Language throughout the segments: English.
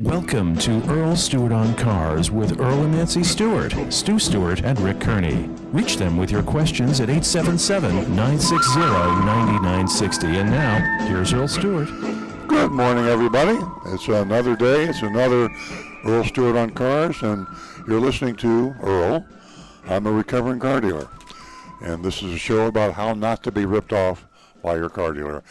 Welcome to Earl Stewart on Cars with Earl and Nancy Stewart, Stu Stewart and Rick Kearney. Reach them with your questions at 877-960-9960. And now, here's Earl Stewart. Good morning, everybody. It's another day. It's another Earl Stewart on Cars, and you're listening to Earl. I'm a recovering car dealer, and this is a show about how not to be ripped off by your car dealer.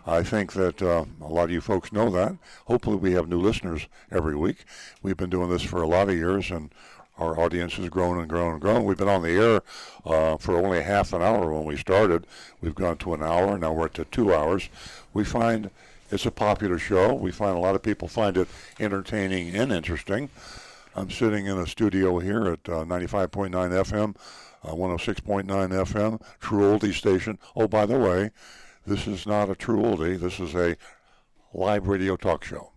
I think that a lot of you folks know that. Hopefully we have new listeners every week. We've been doing this for a lot of years, and our audience has grown and grown and grown. We've been on the air for only half an hour when we started. We've gone to an hour. Now we're to 2 hours. We find it's a popular show. We find a lot of people find it entertaining and interesting. I'm sitting in a studio here at 95.9 FM, 106.9 FM, True Oldie Station. Oh, by the way, this is not a true oldie. This is a live radio talk show.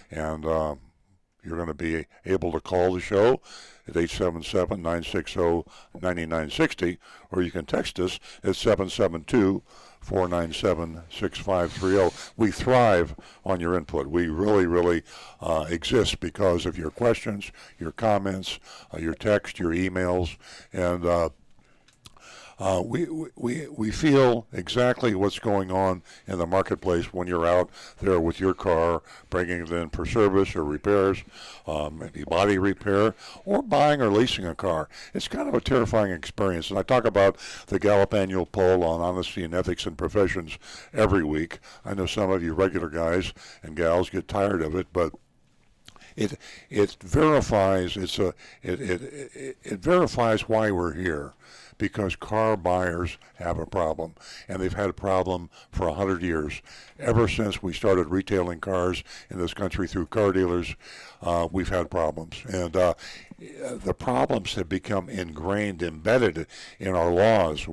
And you're going to be able to call the show at 877-960-9960, or you can text us at 772-497-6530. We thrive on your input. We really exist because of your questions, your comments, your text, your emails, and we feel exactly what's going on in the marketplace when you're out there with your car, bringing it in for service or repairs, maybe body repair, or buying or leasing a car. It's kind of a terrifying experience. And I talk about the Gallup annual poll on honesty and ethics in professions every week. I know some of you regular guys and gals get tired of it, but it verifies it verifies why we're here. Because car buyers have a problem, and they've had a problem for 100 years. Ever since we started retailing cars in this country through car dealers, we've had problems. And the problems have become ingrained, embedded in our laws.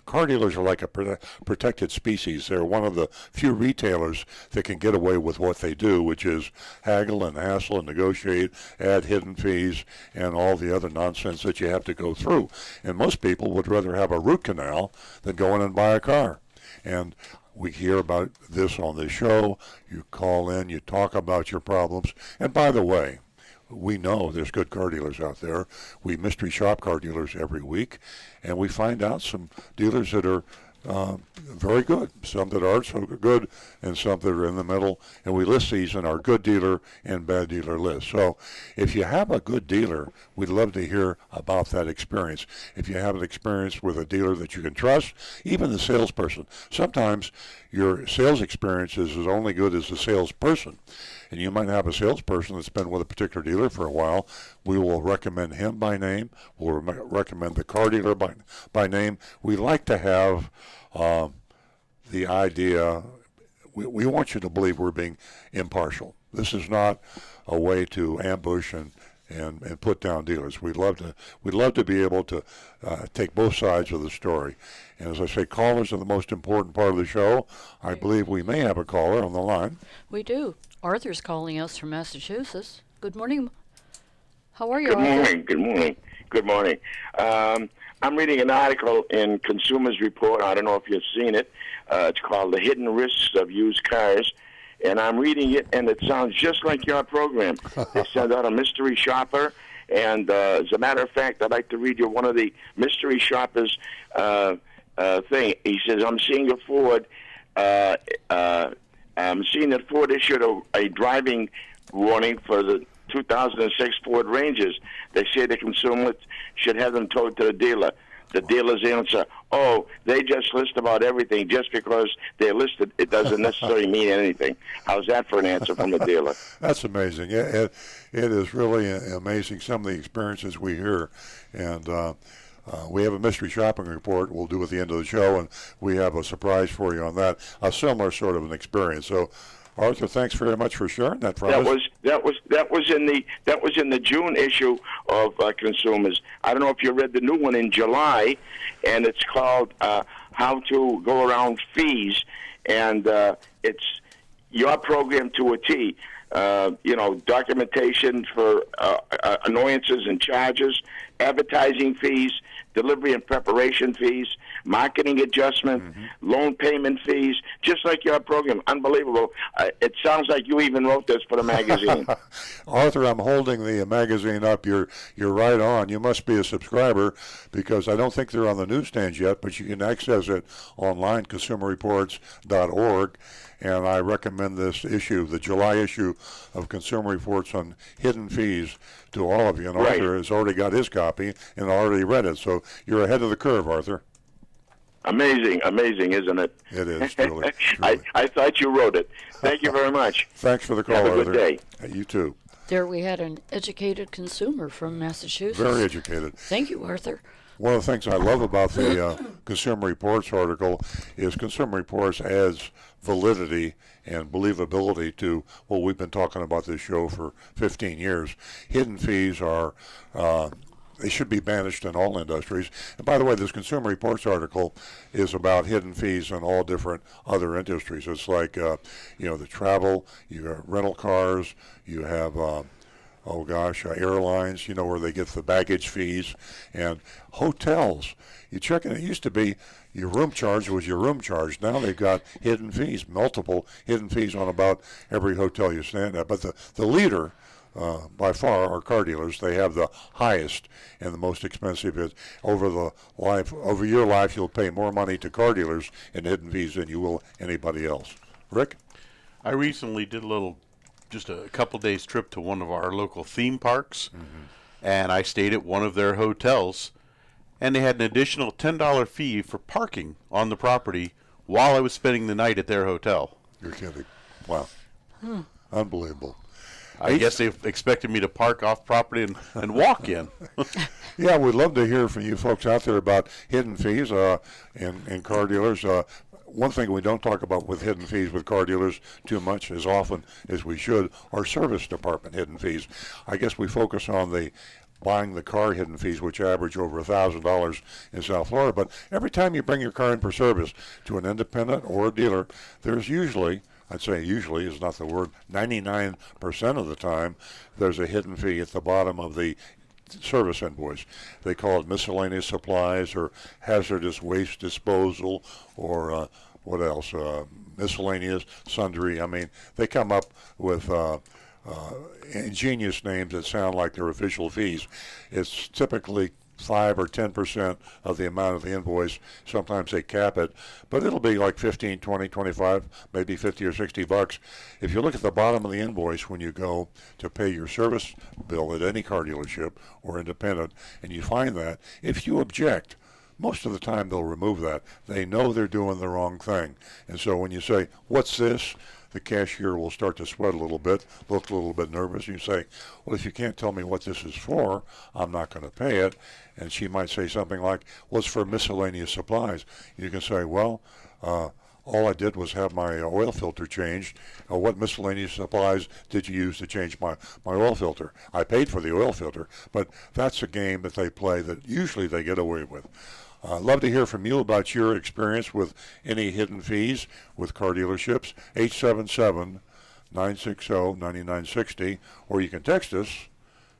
Car dealers are like a protected species. They're one of the few retailers that can get away with what they do, which is haggle and hassle and negotiate, add hidden fees, and all the other nonsense that you have to go through. And most people would rather have a root canal than go in and buy a car. And we hear about this on this show. You call in, you talk about your problems. And by the way, we know there's good car dealers out there. We mystery shop car dealers every week, and we find out some dealers that are very good, some that aren't so good, and some that are in the middle. And we list these in our good dealer and bad dealer list. So if you have a good dealer, we'd love to hear about that experience. If you have an experience with a dealer that you can trust, even the salesperson. Sometimes your sales experience is as only good as the salesperson. And you might have a salesperson that's been with a particular dealer for a while. We will recommend him by name. We'll recommend the car dealer by name. We like to have the idea, we want you to believe we're being impartial. This is not a way to ambush and put down dealers. We'd love to be able to take both sides of the story. And as I say, callers are the most important part of the show. I believe we may have a caller on the line. We do. Arthur's calling us from Massachusetts. Good morning. How are you, Good Arthur? morning. Good morning. Good morning. I'm reading an article in Consumers Report. I don't know if you've seen it. It's called The Hidden Risks of Used Cars. And I'm reading it, and it sounds just like your program. They send out a mystery shopper. And as a matter of fact, I'd like to read you one of the mystery shoppers' thing. He says, I'm seeing a Ford. I'm seeing that Ford issued a driving warning for the 2006 Ford Rangers. They say the consumer should have them towed to the dealer. The dealer's answer, they just list about everything. Just because they're listed, it doesn't necessarily mean anything. How's that for an answer from a dealer? That's amazing. It is really amazing, some of the experiences we hear. And we have a mystery shopping report we'll do at the end of the show, and we have a surprise for you on that, a similar sort of an experience. So, Arthur, thanks very much for sharing that from us. That was in the June issue of Consumers. I don't know if you read the new one in July, and it's called How to Go Around Fees, and it's your program to a T. Documentation for annoyances and charges, advertising fees, delivery and preparation fees, marketing adjustment, loan payment fees, just like your program. Unbelievable. It sounds like you even wrote this for the magazine. Arthur, I'm holding the magazine up. You're right on. You must be a subscriber because I don't think they're on the newsstands yet, but you can access it online, consumerreports.org. And I recommend this issue, the July issue of Consumer Reports on hidden fees, to all of you. And Right. Arthur has already got his copy and already read it. So you're ahead of the curve, Arthur. Amazing, isn't it? It is, truly. truly. I thought you wrote it. Thank you very much. Thanks for the call, Have a Arthur. good day. You too. There we had an educated consumer from Massachusetts. Very educated. Thank you, Arthur. One of the things I love about the Consumer Reports article is Consumer Reports adds validity and believability to what we've been talking about this show for 15 years. Hidden fees are, they should be banished in all industries. And by the way, this Consumer Reports article is about hidden fees in all different other industries. It's like, the travel, you have rental cars, you have airlines, where they get the baggage fees, and hotels. You check it used to be your room charge was your room charge. Now they've got hidden fees, multiple hidden fees on about every hotel you stand at. But the leader, by far, are car dealers. They have the highest and the most expensive. Over your life, you'll pay more money to car dealers in hidden fees than you will anybody else. Rick? I recently did just a couple days trip to one of our local theme parks, and I stayed at one of their hotels, and they had an additional $10 fee for parking on the property while I was spending the night at their hotel. You're kidding. Wow. Unbelievable. I guess they expected me to park off property and walk in. Yeah, we'd love to hear from you folks out there about hidden fees in car dealers. One thing we don't talk about with hidden fees with car dealers too much, as often as we should, are service department hidden fees. I guess we focus on the buying the car hidden fees, which average over $1,000 in South Florida. But every time you bring your car in for service to an independent or a dealer, there's usually, I'd say usually is not the word, 99% of the time, there's a hidden fee at the bottom of the service invoice. They call it miscellaneous supplies or hazardous waste disposal or what else? Miscellaneous, sundry. I mean, they come up with ingenious names that sound like they're official fees. It's typically 5 or 10% of the amount of the invoice. Sometimes they cap it, but it'll be like 15, 20, 25, maybe 50 or 60 bucks. If you look at the bottom of the invoice when you go to pay your service bill at any car dealership or independent, and you find that, if you object, most of the time they'll remove that. They know they're doing the wrong thing. And so when you say, "What's this?" the cashier will start to sweat a little bit, look a little bit nervous. You say, "Well, if you can't tell me what this is for, I'm not going to pay it." And she might say something like, "Well, it's for miscellaneous supplies." You can say, "Well, all I did was have my oil filter changed. What miscellaneous supplies did you use to change my oil filter? I paid for the oil filter." But that's a game that they play that usually they get away with. I'd love to hear from you about your experience with any hidden fees with car dealerships. 877-960-9960, or you can text us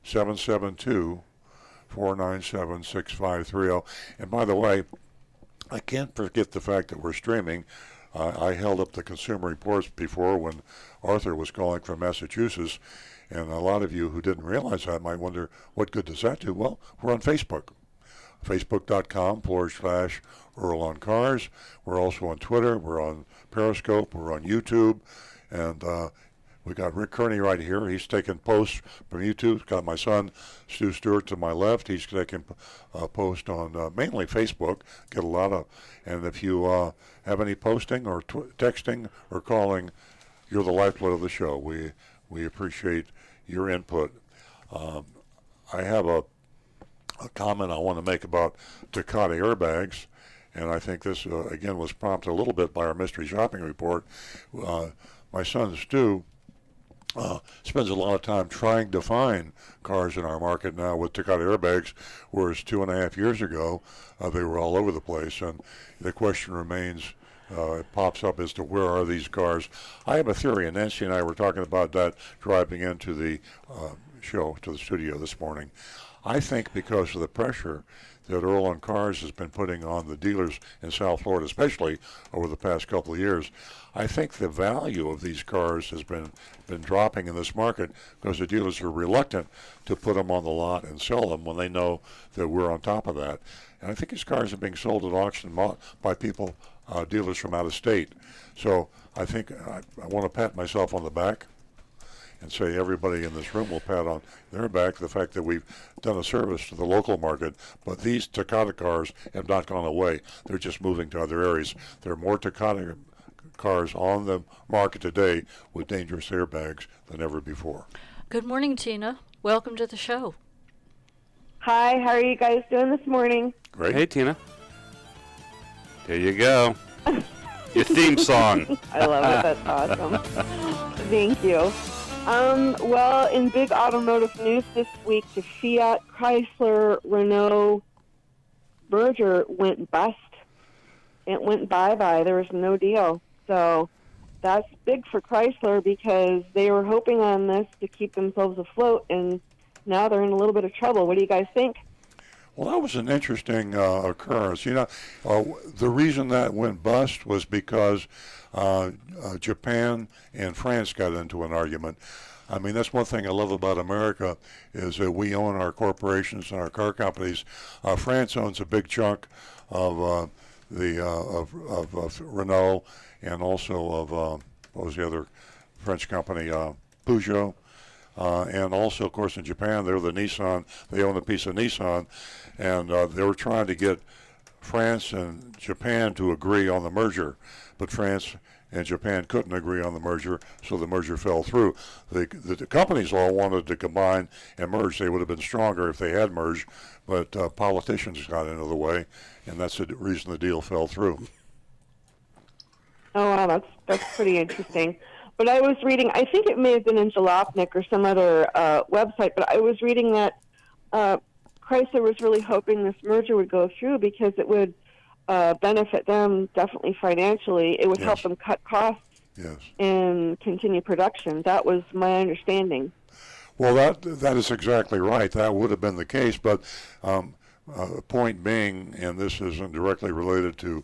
772-497-6530. And by the way, I can't forget the fact that we're streaming. I held up the Consumer Reports before when Arthur was calling from Massachusetts, and a lot of you who didn't realize that might wonder, what good does that do? Well, we're on Facebook. Facebook.com/Earl on Cars. We're also on Twitter. We're on Periscope. We're on YouTube. And we got Rick Kearney right here. He's taking posts from YouTube. Got my son, Stu Stewart, to my left. He's taking posts on mainly Facebook. Get a lot of, and if you have any posting or texting or calling, you're the lifeblood of the show. We appreciate your input. I have a comment I want to make about Takata airbags, and I think this, again, was prompted a little bit by our mystery shopping report. My son, Stu, spends a lot of time trying to find cars in our market now with Takata airbags, whereas 2.5 years ago, they were all over the place, and the question remains, it pops up as to where are these cars. I have a theory, and Nancy and I were talking about that driving into the show, to the studio this morning. I think because of the pressure that Earl on Cars has been putting on the dealers in South Florida, especially over the past couple of years, I think the value of these cars has been dropping in this market because the dealers are reluctant to put them on the lot and sell them when they know that we're on top of that. And I think these cars are being sold at auction by people, dealers from out of state. So I think I want to pat myself on the back and say everybody in this room will pat on their back the fact that we've done a service to the local market, but these Takata cars have not gone away. They're just moving to other areas. There are more Takata cars on the market today with dangerous airbags than ever before. Good morning, Tina. Welcome to the show. Hi, how are you guys doing this morning? Great. Hey, Tina. There you go. Your theme song. I love it. That's awesome. Thank you. Well, in big automotive news this week, the Fiat, Chrysler, Renault merger went bust. It went bye-bye. There was no deal. So that's big for Chrysler because they were hoping on this to keep themselves afloat, and now they're in a little bit of trouble. What do you guys think? Well, that was an interesting occurrence. You know, the reason that went bust was because Japan and France got into an argument. I mean, that's one thing I love about America is that we own our corporations and our car companies. France owns a big chunk of Renault and also of what was the other French company, Peugeot. And also, of course, in Japan, they're the Nissan. They own a piece of Nissan, and they were trying to get France and Japan to agree on the merger, but France and Japan couldn't agree on the merger, so the merger fell through. The companies all wanted to combine and merge. They would have been stronger if they had merged, but politicians got into the way, and that's the reason the deal fell through. Oh, wow, that's pretty interesting. But I was reading, I think it may have been in Jalopnik or some other website, but I was reading that Chrysler was really hoping this merger would go through because it would benefit them definitely financially. It would help them cut costs and continue production. That was my understanding. Well, that is exactly right. That would have been the case, but point being, and this isn't directly related to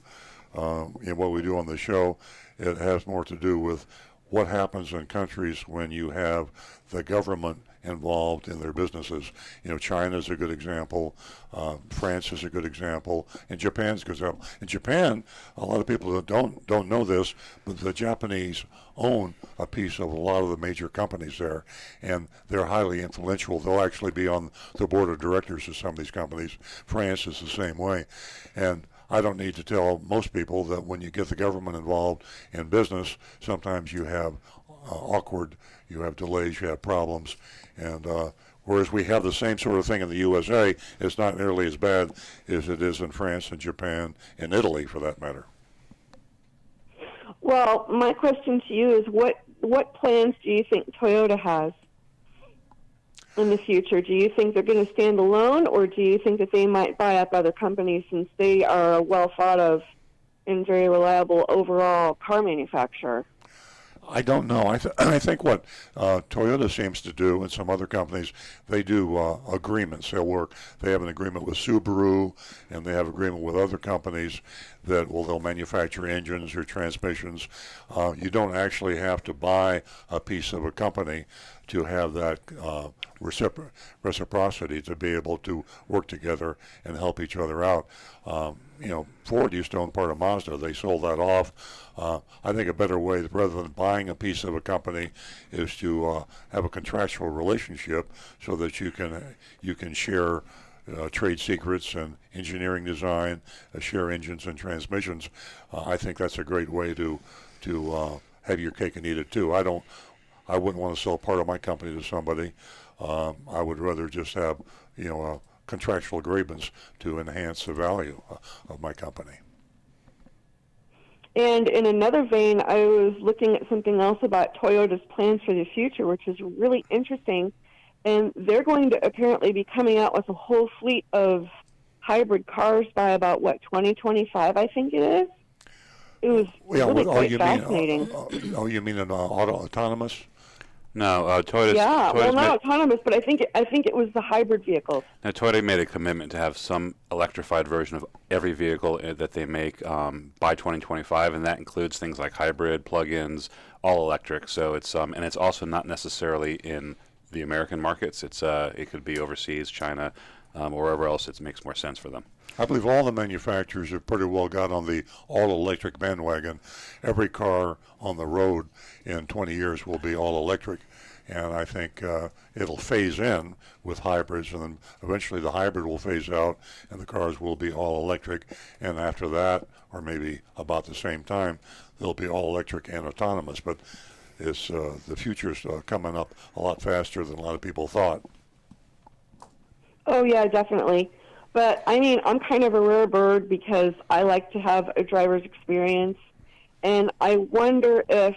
what we do on the show, it has more to do with what happens in countries when you have the government involved in their businesses. You know, China is a good example, France is a good example, and Japan's a good example. In Japan, a lot of people that don't know this, but the Japanese own a piece of a lot of the major companies there, and they're highly influential. They'll actually be on the board of directors of some of these companies. France is the same way, and I don't need to tell most people that when you get the government involved in business, sometimes you have you have delays, you have problems, and whereas we have the same sort of thing in the USA, it's not nearly as bad as it is in France and Japan and Italy, for that matter. Well, my question to you is what plans do you think Toyota has in the future? Do you think they're going to stand alone, or do you think that they might buy up other companies since they are a well thought of and very reliable overall car manufacturer? I don't know. I think what Toyota seems to do, and some other companies, they do agreements. They have an agreement with Subaru, and they have agreement with other companies that they'll manufacture engines or transmissions. You don't actually have to buy a piece of a company to have that reciprocity to be able to work together and help each other out. Ford used to own part of Mazda. They sold that off. I think a better way, rather than buying a piece of a company, is to have a contractual relationship so that you can share trade secrets and engineering design, share engines and transmissions. I think that's a great way to have your cake and eat it too. I wouldn't want to sell part of my company to somebody. I would rather just have contractual agreements to enhance the value of my company. And in another vein, I was looking at something else about Toyota's plans for the future, which is really interesting. And they're going to apparently be coming out with a whole fleet of hybrid cars by about, 2025, I think it is? It was really quite fascinating. You mean an autonomous? No, Toyota's. Yeah, well, Toyota's not made, autonomous, but I think it was the hybrid vehicles. now, Toyota made a commitment to have some electrified version of every vehicle that they make by 2025, and that includes things like hybrid, plug-ins, all electric. So it's and it's also not necessarily in the American markets. It could be overseas, China, or wherever else it makes more sense for them. I believe all the manufacturers have pretty well got on the all-electric bandwagon. Every car on the road in 20 years will be all-electric, and I think it'll phase in with hybrids, and then eventually the hybrid will phase out, and the cars will be all-electric, and after that, or maybe about the same time, they'll be all-electric and autonomous. But it's the future's coming up a lot faster than a lot of people thought. Oh, yeah, definitely. But, I mean, I'm kind of a rare bird because I like to have a driver's experience. And I wonder if,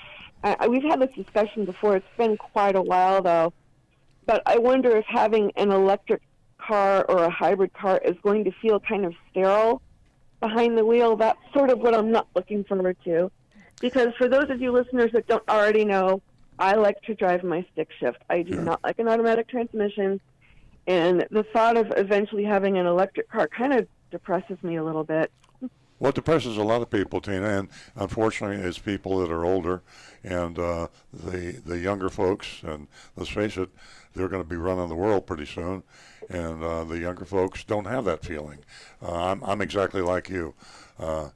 we've had this discussion before, it's been quite a while, though. But I wonder if having an electric car or a hybrid car is going to feel kind of sterile behind the wheel. That's sort of what I'm not looking forward to. Because for those of you listeners that don't already know, I like to drive my stick shift. I do not like an automatic transmission. And the thought of eventually having an electric car kind of depresses me a little bit. Well, it depresses a lot of people, Tina, and unfortunately it's people that are older, and the younger folks, and let's face it, they're going to be running the world pretty soon, and the younger folks don't have that feeling. I'm exactly like you. I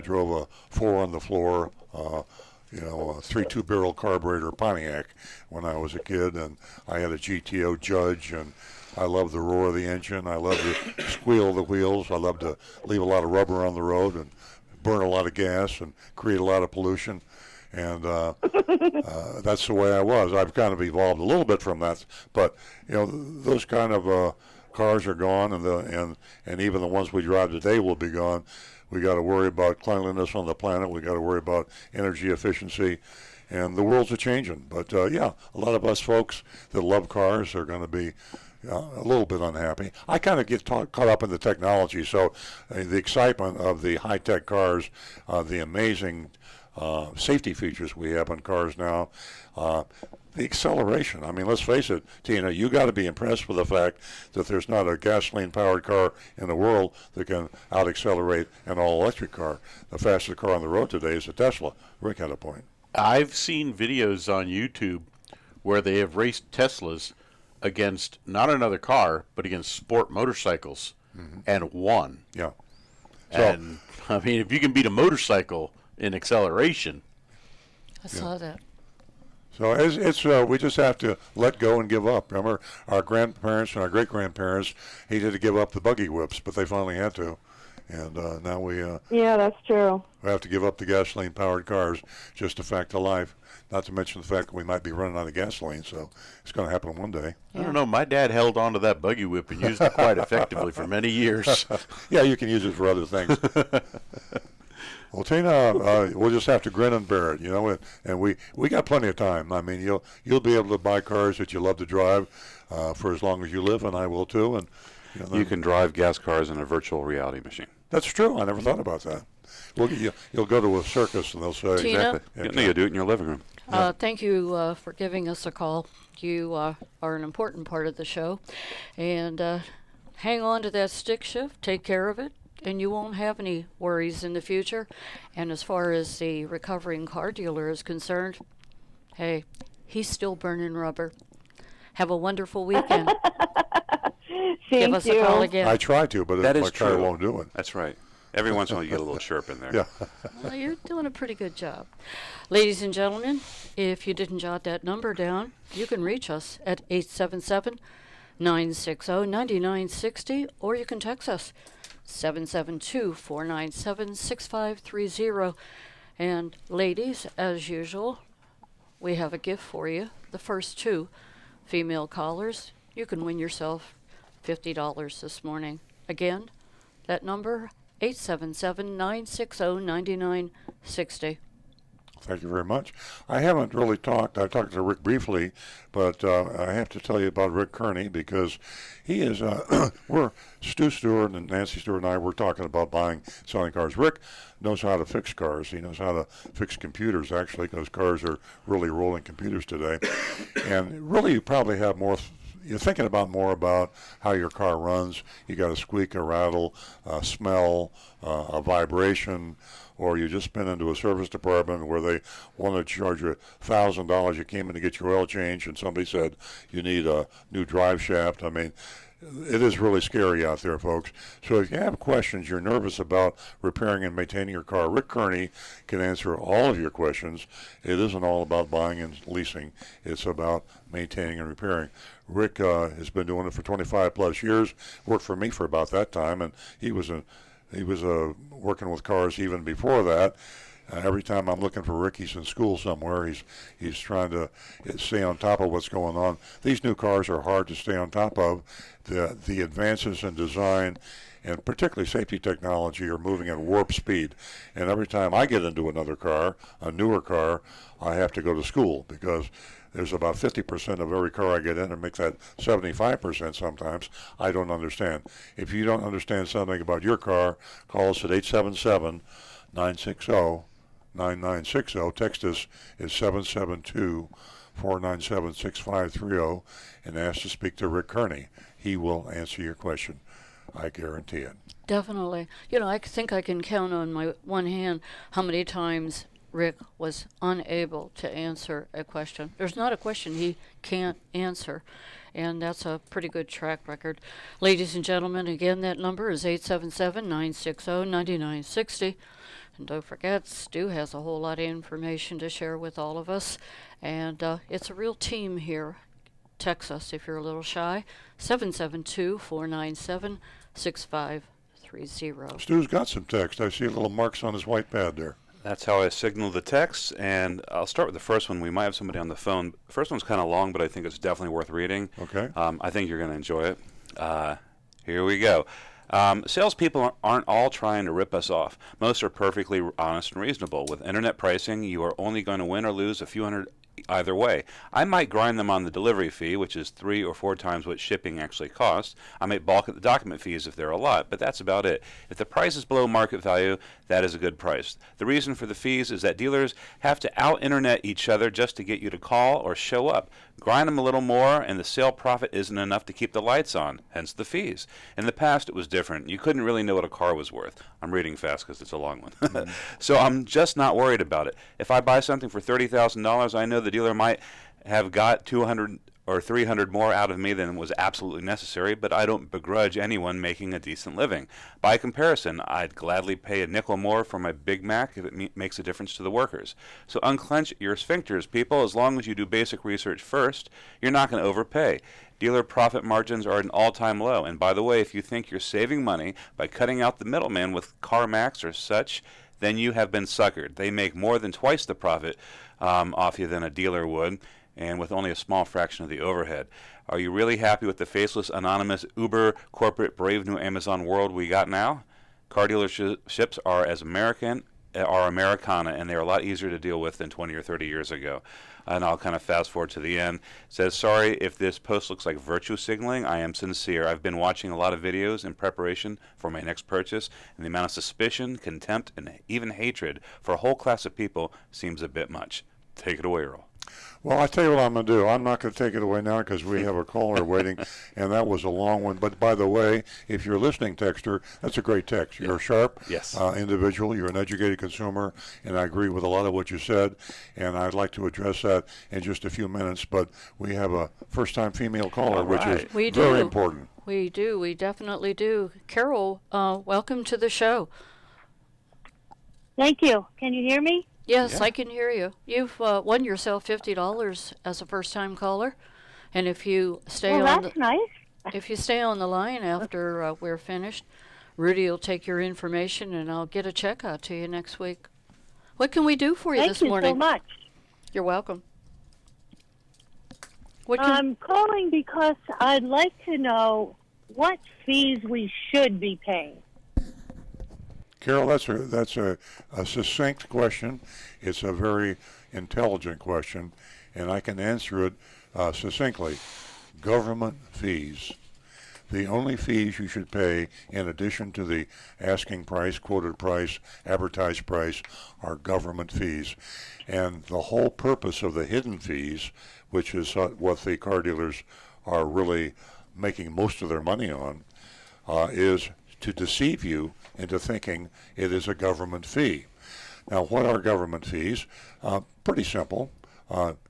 drove a 4-on-the-floor a 3.2 barrel carburetor Pontiac when I was a kid, and I had a GTO Judge, and I loved the roar of the engine. I loved the squeal of the wheels. I loved to leave a lot of rubber on the road and burn a lot of gas and create a lot of pollution. And that's the way I was. I've kind of evolved a little bit from that, but those kind of cars are gone, and even the ones we drive today will be gone. We got to worry about cleanliness on the planet. We got to worry about energy efficiency, and the world's a changing. But a lot of us folks that love cars are going to be a little bit unhappy. I kind of get caught up in the technology, so the excitement of the high-tech cars, the amazing safety features we have on cars now. The acceleration. I mean, let's face it, Tina, you got to be impressed with the fact that there's not a gasoline-powered car in the world that can out-accelerate an all-electric car. The fastest car on the road today is a Tesla. Rick had a point. I've seen videos on YouTube where they have raced Teslas against not another car, but against sport motorcycles, and won. Yeah. And, I mean, if you can beat a motorcycle in acceleration. I saw that. So it's we just have to let go and give up. Remember, our grandparents and our great-grandparents hated to give up the buggy whips, but they finally had to. And now we Yeah, that's true. have to give up the gasoline-powered cars, just a fact of life. Not to mention the fact that we might be running out of gasoline, so it's going to happen one day. I don't know. My dad held on to that buggy whip and used it quite effectively for many years. Yeah, you can use it for other things. Well, Tina, we'll just have to grin and bear it, and we got plenty of time. I mean, you'll be able to buy cars that you love to drive for as long as you live, and I will too. And You can drive gas cars in a virtual reality machine. that's true. I never thought about that. Well, you'll go to a circus and they'll say, Tina? No, you do it in your living room. Thank you for giving us a call. You are an important part of the show. And hang on to that stick shift. Take care of it. And you won't have any worries in the future. And as far as the recovering car dealer is concerned, hey, he's still burning rubber. Have a wonderful weekend. Give us a call again. I try to, but That my is car true. won't do it. That's right. Every once in a while you get a little chirp in there. Yeah. Well, you're doing a pretty good job. Ladies and gentlemen, if you didn't jot that number down, you can reach us at 877-960-9960, or you can text us 772-497-6530. And ladies, as usual, we have a gift for you. The first two female callers, you can win yourself $50 this morning. Again, that number, 877-960-9960. Thank you very much. I haven't really talked. I talked to Rick briefly, but I have to tell you about Rick Kearney because he is. We're Stu Stewart and Nancy Stewart and I. We're talking about buying, selling cars. Rick knows how to fix cars. He knows how to fix computers actually, because cars are really rolling computers today. And really, you probably have more. You're thinking about more about how your car runs. You got a squeak, a rattle, a smell, a vibration, or you just been into a service department where they wanted to charge you $1,000. You came in to get your oil change, and somebody said you need a new drive shaft. I mean, it is really scary out there, folks. So if you have questions, you're nervous about repairing and maintaining your car, Rick Kearney can answer all of your questions. It isn't all about buying and leasing. It's about maintaining and repairing. Rick has been doing it for 25 plus years, worked for me for about that time, and he was working with cars even before that. Every time I'm looking for Rick, he's in school somewhere. He's trying to stay on top of what's going on. These new cars are hard to stay on top of. The advances in design and particularly safety technology are moving at warp speed. And every time I get into another car, a newer car, I have to go to school because there's about 50% of every car I get in, and makes that 75% sometimes, I don't understand. If you don't understand something about your car, call us at 877-960-9960. Text us at 772-497-6530 and ask to speak to Rick Kearney. He will answer your question. I guarantee it. Definitely. You know, I think I can count on my one hand how many times Rick was unable to answer a question. There's not a question he can't answer, and that's a pretty good track record. Ladies and gentlemen, again, that number is 877-960-9960. And don't forget, Stu has a whole lot of information to share with all of us, and it's a real team here. Text us if you're a little shy, 772-497-6530. Stu's got some text. I see little marks on his white pad there. That's how I signal the text, and I'll start with the first one. We might have somebody on the phone. The first one's kind of long, but I think it's definitely worth reading. Okay. I think you're going to enjoy it. Here we go. Salespeople aren't all trying to rip us off. Most are perfectly honest and reasonable. With internet pricing, you are only going to win or lose a few hundred either way. I might grind them on the delivery fee, which is 3 or 4 times what shipping actually costs. I might balk at the document fees if they're a lot, but that's about it. If the price is below market value, that is a good price. The reason for the fees is that dealers have to out-internet each other just to get you to call or show up. Grind them a little more, and the sale profit isn't enough to keep the lights on, hence the fees. In the past, it was different. You couldn't really know what a car was worth. I'm reading fast because it's a long one. So I'm just not worried about it. If I buy something for $30,000, I know the dealer might have got 200 or 300 more out of me than was absolutely necessary, but I don't begrudge anyone making a decent living. By comparison, I'd gladly pay a nickel more for my Big Mac if it makes a difference to the workers. So unclench your sphincters, people. As long as you do basic research first, you're not going to overpay. Dealer profit margins are at an all-time low. And by the way, if you think you're saving money by cutting out the middleman with CarMax or such, then you have been suckered. They make more than twice the profit off you than a dealer would, and with only a small fraction of the overhead. Are you really happy with the faceless, anonymous, Uber, corporate, brave new Amazon world we got now? Car dealerships are Americana, and they're a lot easier to deal with than 20 or 30 years ago. And I'll kind of fast forward to the end. It says, sorry if this post looks like virtue signaling. I am sincere. I've been watching a lot of videos in preparation for my next purchase, and the amount of suspicion, contempt, and even hatred for a whole class of people seems a bit much. Take it away, Earl. Well, I tell you what I'm going to do. I'm not going to take it away now because we have a caller waiting, and that was a long one. But by the way, if you're listening, texter, that's a great text. You're a sharp individual. You're an educated consumer, and I agree with a lot of what you said, and I'd like to address that in just a few minutes. But we have a first-time female caller, which is very important. We do. We definitely do. Carol, welcome to the show. Thank you. Can you hear me? Yes, I can hear you. You've won yourself $50 as a first-time caller, and if you stay if you stay on the line after we're finished, Rudy will take your information, and I'll get a check out to you next week. What can we do for you this morning? Thank you so much. You're welcome. I'm calling because I'd like to know what fees we should be paying. Carol, that's a succinct question. It's a very intelligent question, and I can answer it succinctly. Government fees. The only fees you should pay, in addition to the asking price, quoted price, advertised price, are government fees. And the whole purpose of the hidden fees, which is what the car dealers are really making most of their money on, is to deceive you into thinking it is a government fee. Now, what are government fees? Pretty simple.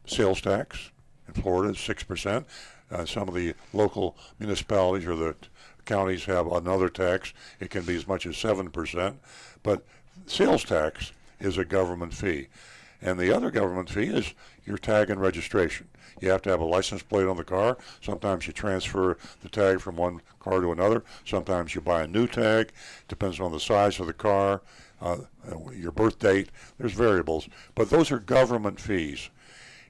Sales tax in Florida is 6%. Some of the local municipalities or the counties have another tax. It can be as much as 7%. But sales tax is a government fee. And the other government fee is your tag and registration. You have to have a license plate on the car. Sometimes you transfer the tag from one car to another. Sometimes you buy a new tag. Depends on the size of the car, your birth date. There's variables. But those are government fees.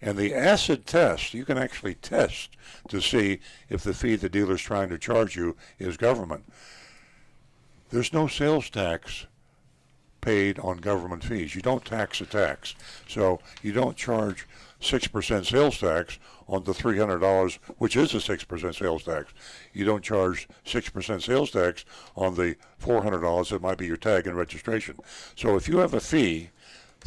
And the acid test, you can actually test to see if the fee the dealer's trying to charge you is government. There's no sales tax paid on government fees. You don't tax a tax. So you don't charge 6% sales tax on the $300, which is a 6% sales tax. You don't charge 6% sales tax on the $400 that might be your tag and registration. So if you have a fee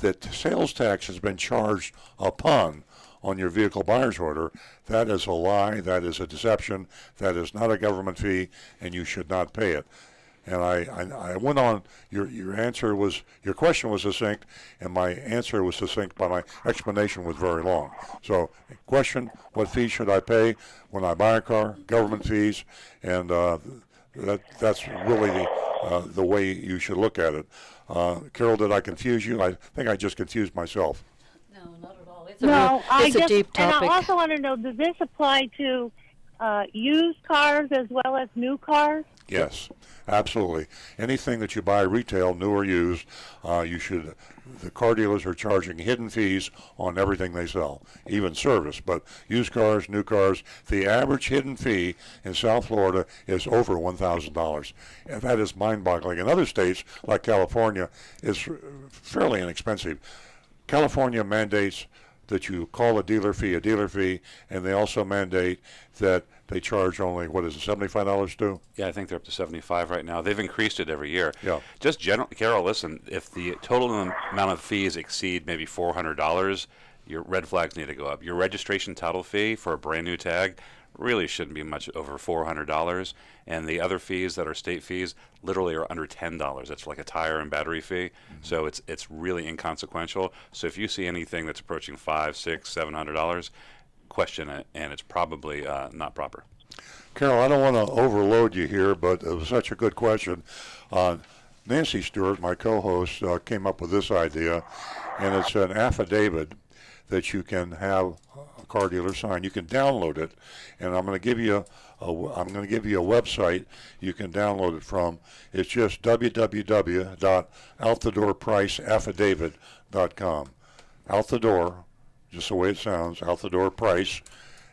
that sales tax has been charged upon on your vehicle buyer's order, that is a lie, that is a deception, that is not a government fee, and you should not pay it. And I went on, your question was succinct, and my answer was succinct, but my explanation was very long. So, question, what fees should I pay when I buy a car? Government fees, and that's really the way you should look at it. Carol, did I confuse you? I think I just confused myself. No, not at all. It's a deep topic. And I also want to know, does this apply to used cars as well as new cars? Yes, absolutely. Anything that you buy retail, new or used, the car dealers are charging hidden fees on everything they sell, even service. But used cars, new cars, the average hidden fee in South Florida is over $1,000. And that is mind-boggling. In other states, like California, it's fairly inexpensive. California mandates that you call a dealer fee, and they also mandate that they charge only, what is it, $75 too? Yeah, I think they're up to 75 right now. They've increased it every year. Yeah. Just Carol, listen, if the total amount of fees exceed maybe $400, your red flags need to go up. Your registration title fee for a brand new tag really shouldn't be much over $400, and the other fees that are state fees literally are under $10. That's like a tire and battery fee. Mm-hmm. So it's really inconsequential. So if you see anything that's approaching $500, $600, $700, question it, and it's probably not proper. Carol, I don't want to overload you here, but it was such a good question. Nancy Stewart, my co-host, came up with this idea, and it's an affidavit that you can have a car dealer sign. You can download it, and I'm going to give you a website you can download it from. It's just www.outthedoorpriceaffidavit.com. Out the door, just the way it sounds, out the door price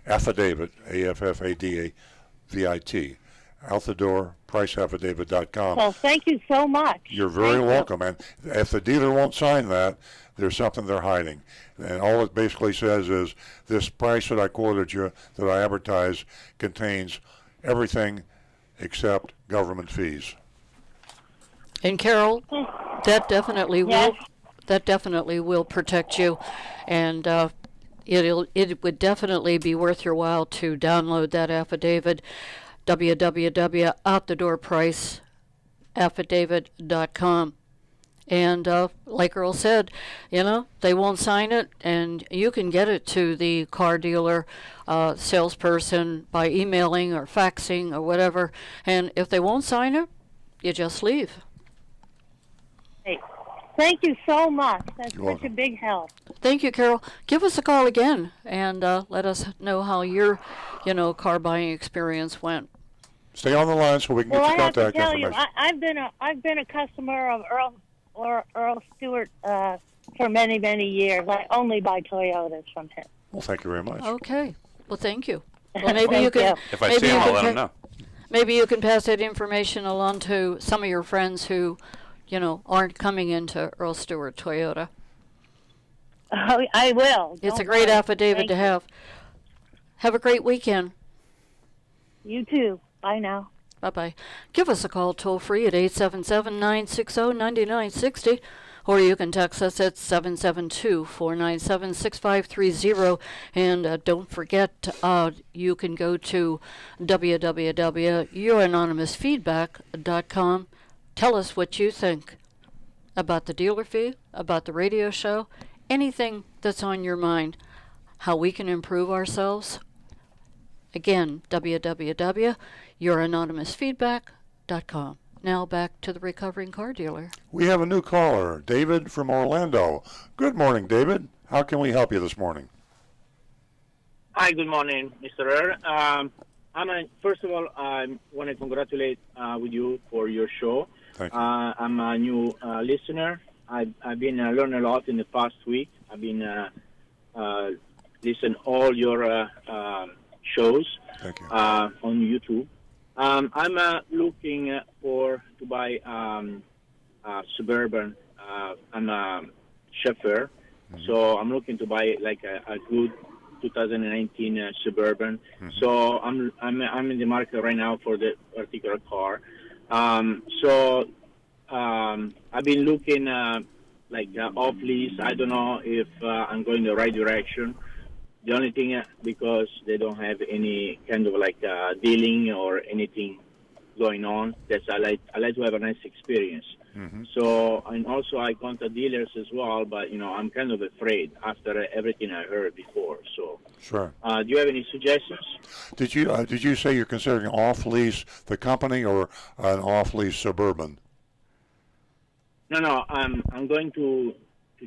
affidavit, AFFADAVIT, outthedoorpriceaffidavit.com. Well, thank you so much. You're very welcome. And if the dealer won't sign that, there's something they're hiding. And all it basically says is this price that I quoted you, that I advertise, contains everything except government fees. And Carol, that definitely Yes. will protect you, and it would definitely be worth your while to download that affidavit, www.outthedoorpriceaffidavit.com. And like Earl said, they won't sign it, and you can get it to the car dealer salesperson by emailing or faxing or whatever. And if they won't sign it, you just leave. Hey, thank you so much. That's You're such welcome. a big help. Thank you, Carol. Give us a call again and let us know how your, car buying experience went. Stay on the line so we can Well, get I your have to contact tell you, information. I've been a customer of Earl Stewart for many, many years. I only buy Toyotas from him. Well, thank you very much. Okay. Well, thank you. Well, maybe Thank you can. you. If I maybe see you him, I'll can let pa- him know. Maybe you can pass that information along to some of your friends who, aren't coming into Earl Stewart Toyota. Oh, I will. It's a Don't great worry. affidavit Thank to you. have. Have a great weekend. You too. Bye now. Bye-bye. Give us a call toll-free at 877-960-9960, or you can text us at 772-497-6530. And don't forget, you can go to www.youranonymousfeedback.com. Tell us what you think about the dealer fee, about the radio show, anything that's on your mind, how we can improve ourselves. Again, www.youranonymousfeedback.com. Now back to the recovering car dealer. We have a new caller, David from Orlando. Good morning, David. How can we help you this morning? Hi, good morning, Mr. Earl. First of all, I want to congratulate with you for your show. Thank you. I'm a new listener. I've been learning a lot in the past week. I've been listening all your shows Thank you. on YouTube. I'm looking to buy Suburban. I'm a chauffeur, so I'm looking to buy like a good 2019 Suburban. So I'm in the market right now for the particular car. I've been looking off lease. I don't know if I'm going the right direction. The only thing, because they don't have any kind of dealing or anything going on, that's I like to have a nice experience. So, and also I contact dealers as well, but I'm kind of afraid after everything I heard before. So, Sure. Do you have any suggestions? Did you say you're considering off lease the company or an off lease Suburban? No. I'm going to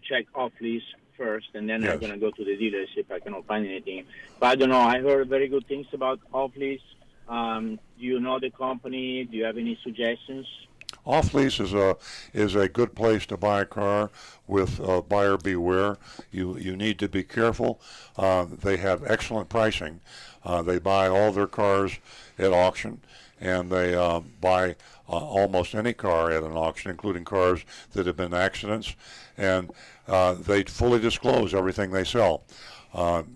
check off lease first, and then Yes. I'm going to go to the dealers if I cannot find anything. But I don't know. I heard very good things about off lease. Do you know the company? Do you have any suggestions? Off lease is a good place to buy a car with buyer beware. You need to be careful. They have excellent pricing. They buy all their cars at auction, and they buy almost any car at an auction, including cars that have been accidents, and they fully disclose everything they sell.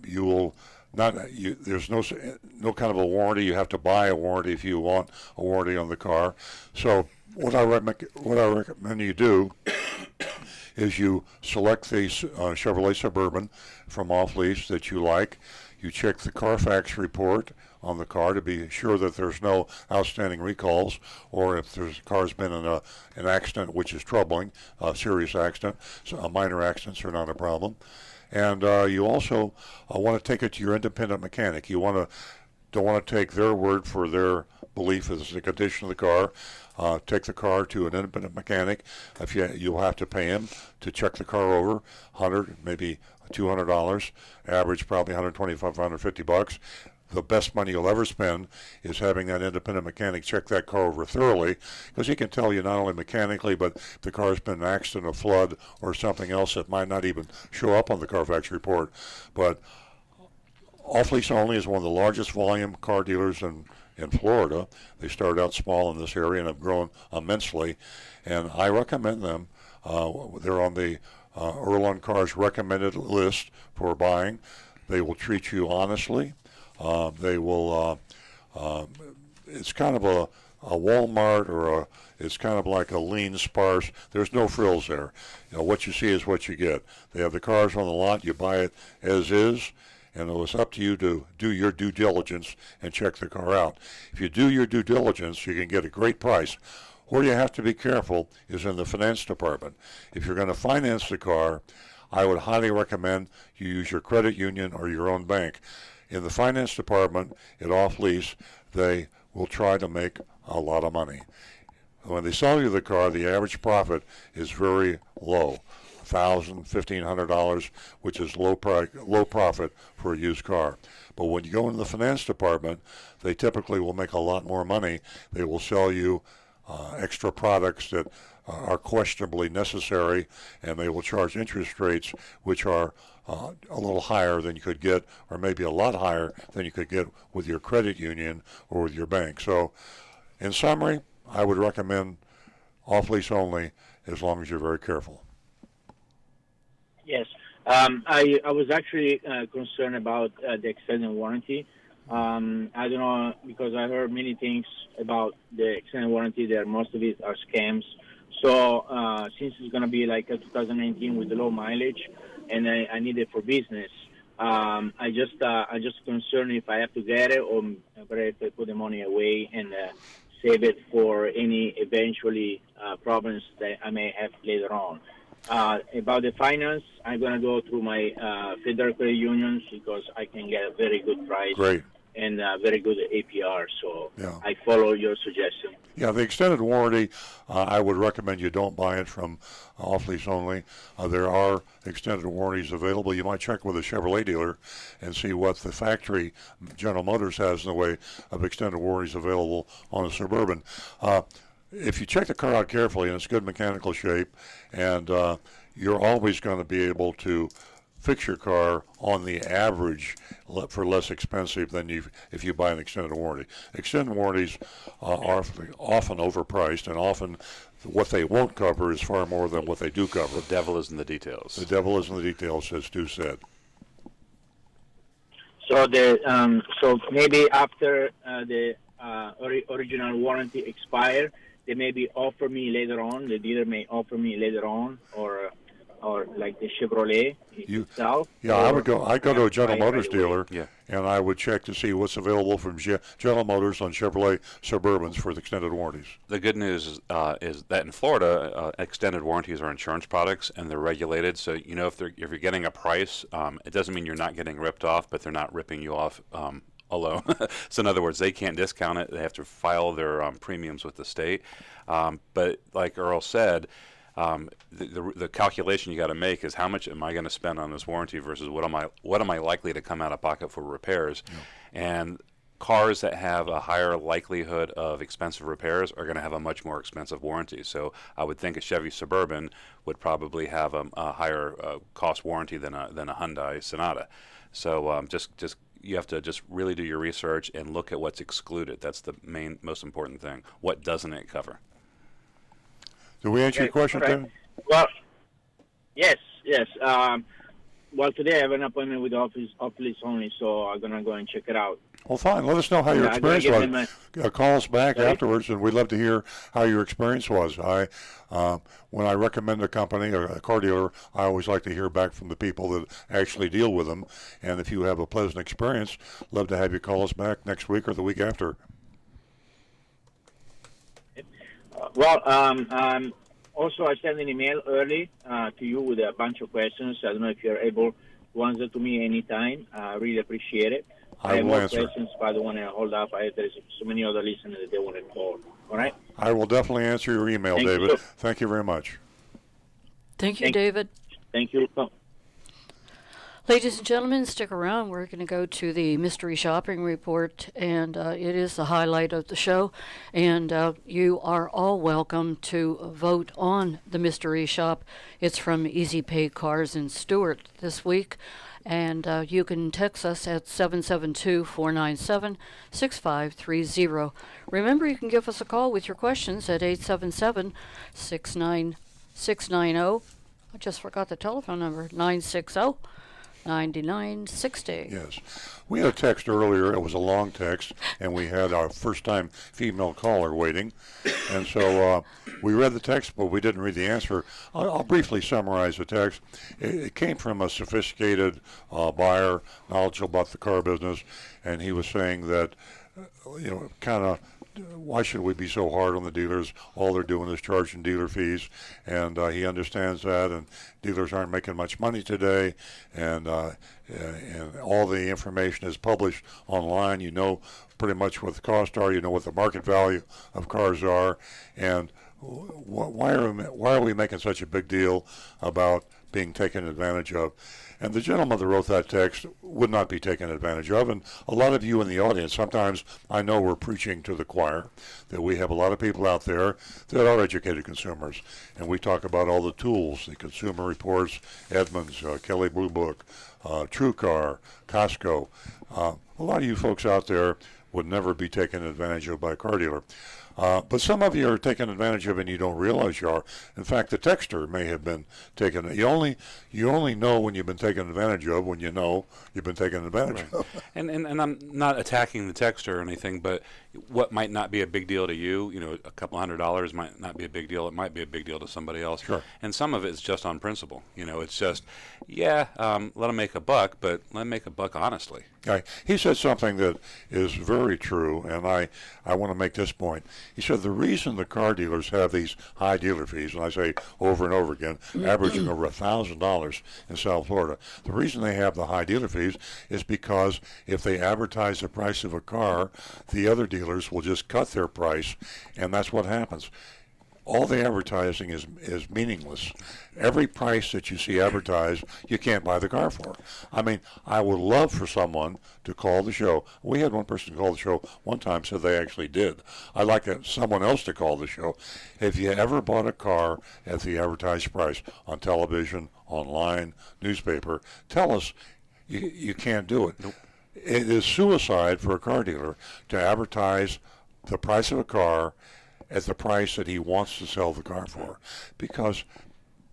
You will not. There's no kind of a warranty. You have to buy a warranty if you want a warranty on the car. So what I recommend you do is you select the Chevrolet Suburban from off lease that you like. You check the Carfax report on the car to be sure that there's no outstanding recalls, or if the car's been in an accident, which is troubling, a serious accident. So minor accidents are not a problem. And you also want to take it to your independent mechanic. You don't want to take their word for their belief as the condition of the car. Take the car to an independent mechanic. You'll have to pay him to check the car over, $100, maybe $200, average probably $125, $150. The best money you'll ever spend is having that independent mechanic check that car over thoroughly, because he can tell you not only mechanically, but if the car's been in an accident, a flood, or something else that might not even show up on the Carfax report. But Off Lease Only is one of the largest volume car dealers in Florida. They started out small in this area and have grown immensely, and I recommend them. They're on the Earl on Cars recommended list for buying. They will treat you honestly. They will. It's kind of a Walmart, or it's kind of like a lean, sparse. There's no frills there. What you see is what you get. They have the cars on the lot. You buy it as is, and it's up to you to do your due diligence and check the car out. If you do your due diligence, you can get a great price. Where you have to be careful is in the finance department. If you're going to finance the car, I would highly recommend you use your credit union or your own bank. In the finance department, at off lease, they will try to make a lot of money. When they sell you the car, the average profit is very low, $1,000, $1,500, which is low profit for a used car. But when you go into the finance department, they typically will make a lot more money. They will sell you extra products that are questionably necessary, and they will charge interest rates which are a little higher than you could get, or maybe a lot higher than you could get with your credit union or with your bank. So, in summary, I would recommend Off Lease Only as long as you're very careful. Yes. I was actually concerned about the extended warranty. I don't know, because I heard many things about the extended warranty there. Most of it are scams. So since it's going to be like a 2019 with the low mileage, and I need it for business, I just concerned if I have to get it, or better if I put the money away and save it for any eventually problems that I may have later on. About the finance, I'm going to go through my federal credit unions because I can get a very good price. Great. And very good APR, so Yeah. I follow your suggestion. Yeah, the extended warranty, I would recommend you don't buy it from off-lease only. There are extended warranties available. You might check with a Chevrolet dealer and see what the factory General Motors has in the way of extended warranties available on a Suburban. If you check the car out carefully and it's good mechanical shape, and you're always going to be able to fix your car on the average for less expensive than if you buy an extended warranty. Extended warranties are often overpriced, and often what they won't cover is far more than what they do cover. The devil is in the details. The devil is in the details, as Stu said. So so maybe after the original warranty expire, they maybe offer me later on. The dealer may offer me later on, or like the Chevrolet itself. Yeah, I'd go to a General Motors dealer, Yeah. and I would check to see what's available from General Motors on Chevrolet Suburbans for the extended warranties. The good news is that in Florida, extended warranties are insurance products, and they're regulated. So if you're getting a price, it doesn't mean you're not getting ripped off, but they're not ripping you off alone. So in other words, they can't discount it. They have to file their premiums with the state. But like Earl said, the calculation you got to make is how much am I going to spend on this warranty versus what am I likely to come out of pocket for repairs. Yeah. And cars that have a higher likelihood of expensive repairs are going to have a much more expensive warranty. So I would think a Chevy Suburban would probably have a higher cost warranty than a Hyundai Sonata. So just you have to just really do your research and look at what's excluded. That's the most important thing. What doesn't it cover? Did we answer your question, Tim? Well, yes. Well, today I have an appointment with off-lease only, so I'm going to go and check it out. Well, fine. Let us know how your experience was. Call us back afterwards, and we'd love to hear how your experience was. When I recommend a company or a car dealer, I always like to hear back from the people that actually deal with them. And if you have a pleasant experience, love to have you call us back next week or the week after. Well, also I sent an email early to you with a bunch of questions. I don't know if you're able to answer to me anytime. I really appreciate it. I have more questions, but I don't want to hold up. There's so many other listeners that they want to call. All right? I will definitely answer your email, David. Thank you very much. Thank you, David. Thank you. Ladies and gentlemen, stick around. We're going to go to the mystery shopping report, and it is the highlight of the show. And you are all welcome to vote on the mystery shop. It's from Easy Pay Cars in Stewart this week. And you can text us at 772-497-6530. Remember, you can give us a call with your questions at 877-690. I just forgot the telephone number, 960-9960. Yes. We had a text earlier. It was a long text, and we had our first-time female caller waiting. And so we read the text, but we didn't read the answer. I'll briefly summarize the text. It came from a sophisticated buyer, knowledgeable about the car business, and he was saying that, why should we be so hard on the dealers? All they're doing is charging dealer fees, and he understands that, and dealers aren't making much money today, and all the information is published online. You know pretty much what the costs are. You know what the market value of cars are, and why are we making such a big deal about being taken advantage of? And the gentleman that wrote that text would not be taken advantage of. And a lot of you in the audience, sometimes I know we're preaching to the choir, that we have a lot of people out there that are educated consumers. And we talk about all the tools, the Consumer Reports, Edmunds, Kelley Blue Book, TrueCar, Costco. A lot of you folks out there would never be taken advantage of by a car dealer. But some of you are taking advantage of it and you don't realize you are. In fact, the texter may have been taken. You only know when you've been taken advantage of when you know you've been taken advantage of. And I'm not attacking the texter or anything, but what might not be a big deal to you, a couple $100 might not be a big deal. It might be a big deal to somebody else. Sure. And some of it's just on principle. It's just, let them make a buck, but let them make a buck honestly. Okay. He said something that is very true, and I want to make this point. He said the reason the car dealers have these high dealer fees, and I say over and over again, averaging over $1,000 in South Florida, the reason they have the high dealer fees is because if they advertise the price of a car, the other dealers will just cut their price, and that's what happens. All the advertising is meaningless. Every price that you see advertised, you can't buy the car for. I mean, I would love for someone to call the show. We had one person call the show one time, said they actually did. I'd like someone else to call the show. If you ever bought a car at the advertised price on television, online, newspaper, tell us you can't do it. Nope. It is suicide for a car dealer to advertise the price of a car at the price that he wants to sell the car for, because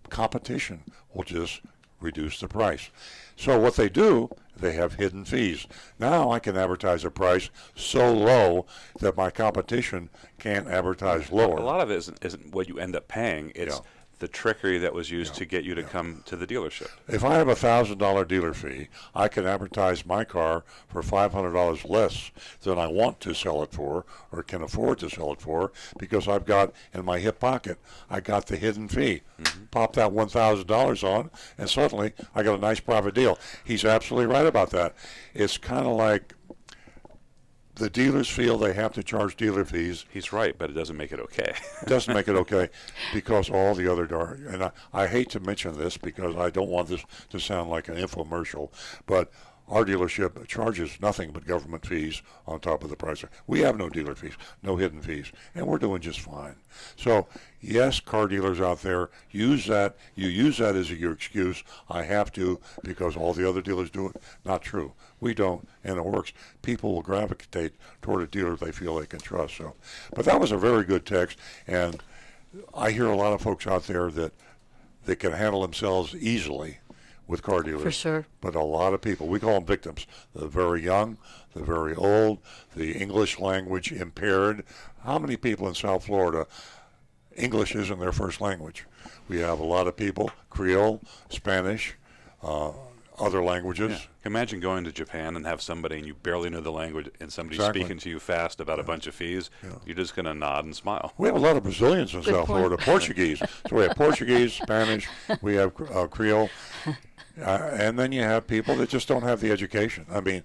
competition will just reduce the price. So what they do, they have hidden fees. Now I can advertise a price so low that my competition can't advertise lower. A lot of it isn't what you end up paying. It's the trickery that was used to get you to come to the dealership. If I have a $1,000 dealer fee, I can advertise my car for $500 less than I want to sell it for or can afford to sell it for, because I've got in my hip pocket, I got the hidden fee. Pop that $1,000 on, and suddenly I got a nice profit deal. He's absolutely right about that. It's kind of like the dealers feel they have to charge dealer fees. He's right, but it doesn't make it okay. It doesn't make it okay because all the other and I hate to mention this because I don't want this to sound like an infomercial, but our dealership charges nothing but government fees on top of the price. We have no dealer fees, no hidden fees, and we're doing just fine. So, yes, car dealers out there, use that. You use that as your excuse. I have to because all the other dealers do it. Not true. We don't, and it works. People will gravitate toward a dealer they feel they can trust. So, but that was a very good text, and I hear a lot of folks out there that they can handle themselves easily with car dealers. For sure. But a lot of people, we call them victims, the very young, the very old, the English language impaired. How many people in South Florida, English isn't their first language? We have a lot of people, Creole, Spanish, other languages. Yeah. Imagine going to Japan and have somebody and you barely know the language and somebody's speaking to you fast about a bunch of fees. You're just going to nod and smile. We have a lot of Brazilians in South Florida, Portuguese. So we have Portuguese, Spanish, we have Creole. And then you have people that just don't have the education. I mean,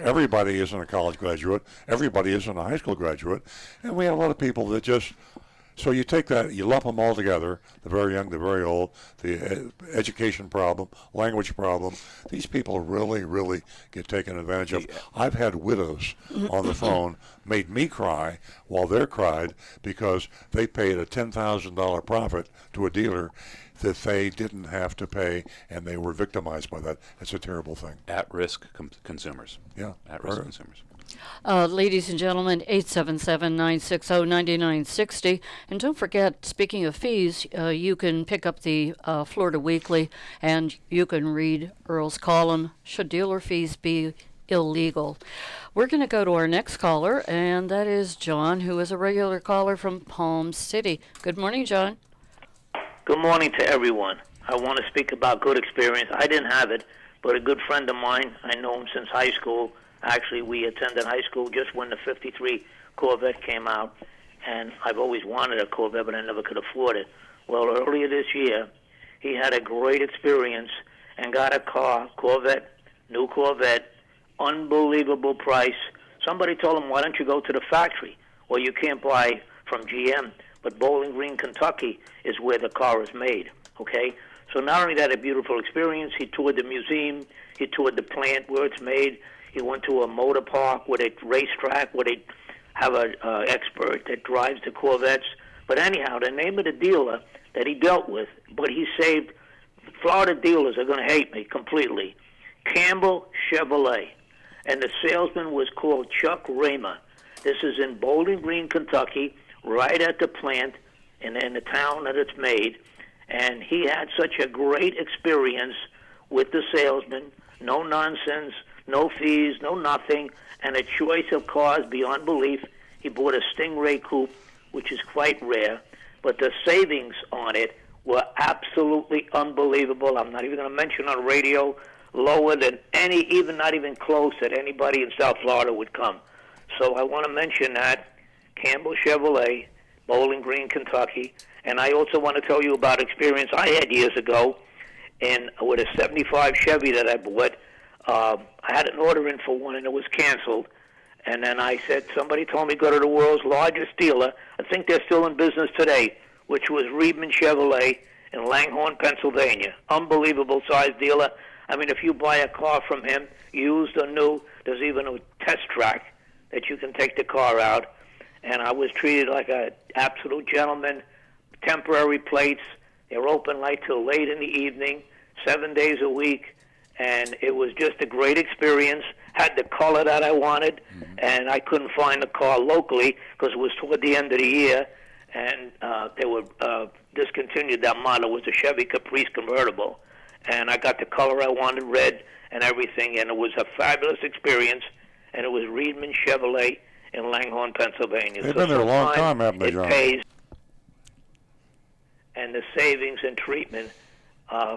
everybody isn't a college graduate. Everybody isn't a high school graduate. And we have a lot of people that just... So you take that, you lump them all together, the very young, the very old, the education problem, language problem. These people really, really get taken advantage of. I've had widows on the phone made me cry while they cried because they paid a $10,000 profit to a dealer that they didn't have to pay, and they were victimized by that. It's a terrible thing. At-risk consumers. Yeah. At-risk consumers. Ladies and gentlemen, 877-960-9960. And don't forget, speaking of fees, you can pick up the Florida Weekly, and you can read Earl's column, Should Dealer Fees Be Illegal? We're going to go to our next caller, and that is John, who is a regular caller from Palm City. Good morning, John. Good morning to everyone. I want to speak about good experience. I didn't have it, but a good friend of mine, I know him since high school. Actually, we attended high school just when the 53 Corvette came out, and I've always wanted a Corvette, but I never could afford it. Well, earlier this year, he had a great experience and got a car, Corvette, new Corvette, unbelievable price. Somebody told him, why don't you go to the factory? Well, you can't buy from GM, but Bowling Green, Kentucky is where the car is made, okay? So not only that, a beautiful experience, he toured the museum, he toured the plant where it's made. He went to a motor park with a racetrack where they have an expert that drives the Corvettes. But anyhow, the name of the dealer that he dealt with, but he saved, Florida dealers are going to hate me completely, Campbell Chevrolet. And the salesman was called Chuck Raymer. This is in Bowling Green, Kentucky, right at the plant in the town that it's made. And he had such a great experience with the salesman. No nonsense, no fees, no nothing, and a choice of cars beyond belief. He bought a Stingray coupe, which is quite rare, but the savings on it were absolutely unbelievable. I'm not even going to mention on radio, lower than not even close that anybody in South Florida would come. So I want to mention that Campbell Chevrolet, Bowling Green, Kentucky, and I also want to tell you about experience I had years ago with a 75 Chevy that I bought. I had an order in for one, and it was canceled. And then I said, somebody told me go to the world's largest dealer. I think they're still in business today, which was Reedman Chevrolet in Langhorne, Pennsylvania. Unbelievable size dealer. I mean, if you buy a car from him, used or new, there's even a test track that you can take the car out. And I was treated like an absolute gentleman. Temporary plates. They're open like till late in the evening, 7 days a week. And it was just a great experience. Had the color that I wanted, and I couldn't find the car locally because it was toward the end of the year, and they were discontinued that model. It was a Chevy Caprice convertible, and I got the color I wanted, red and everything, and it was a fabulous experience, and it was Reedman Chevrolet in Langhorne, Pennsylvania. They've been there a long time, haven't they, John? It pays, and the savings and treatment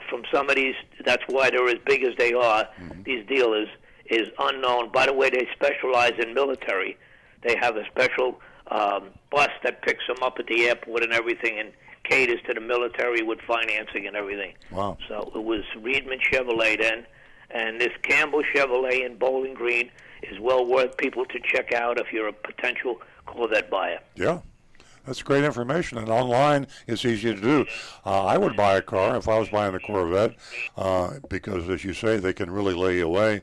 from some of these, that's why they're as big as they are, these dealers, is unknown. By the way, they specialize in military. They have a special bus that picks them up at the airport and everything and caters to the military with financing and everything. Wow. So it was Reedman Chevrolet then, and this Campbell Chevrolet in Bowling Green is well worth people to check out if you're a potential Corvette buyer. Yeah. That's great information, and online it's easy to do. I would buy a car if I was buying a Corvette because, as you say, they can really lay you away,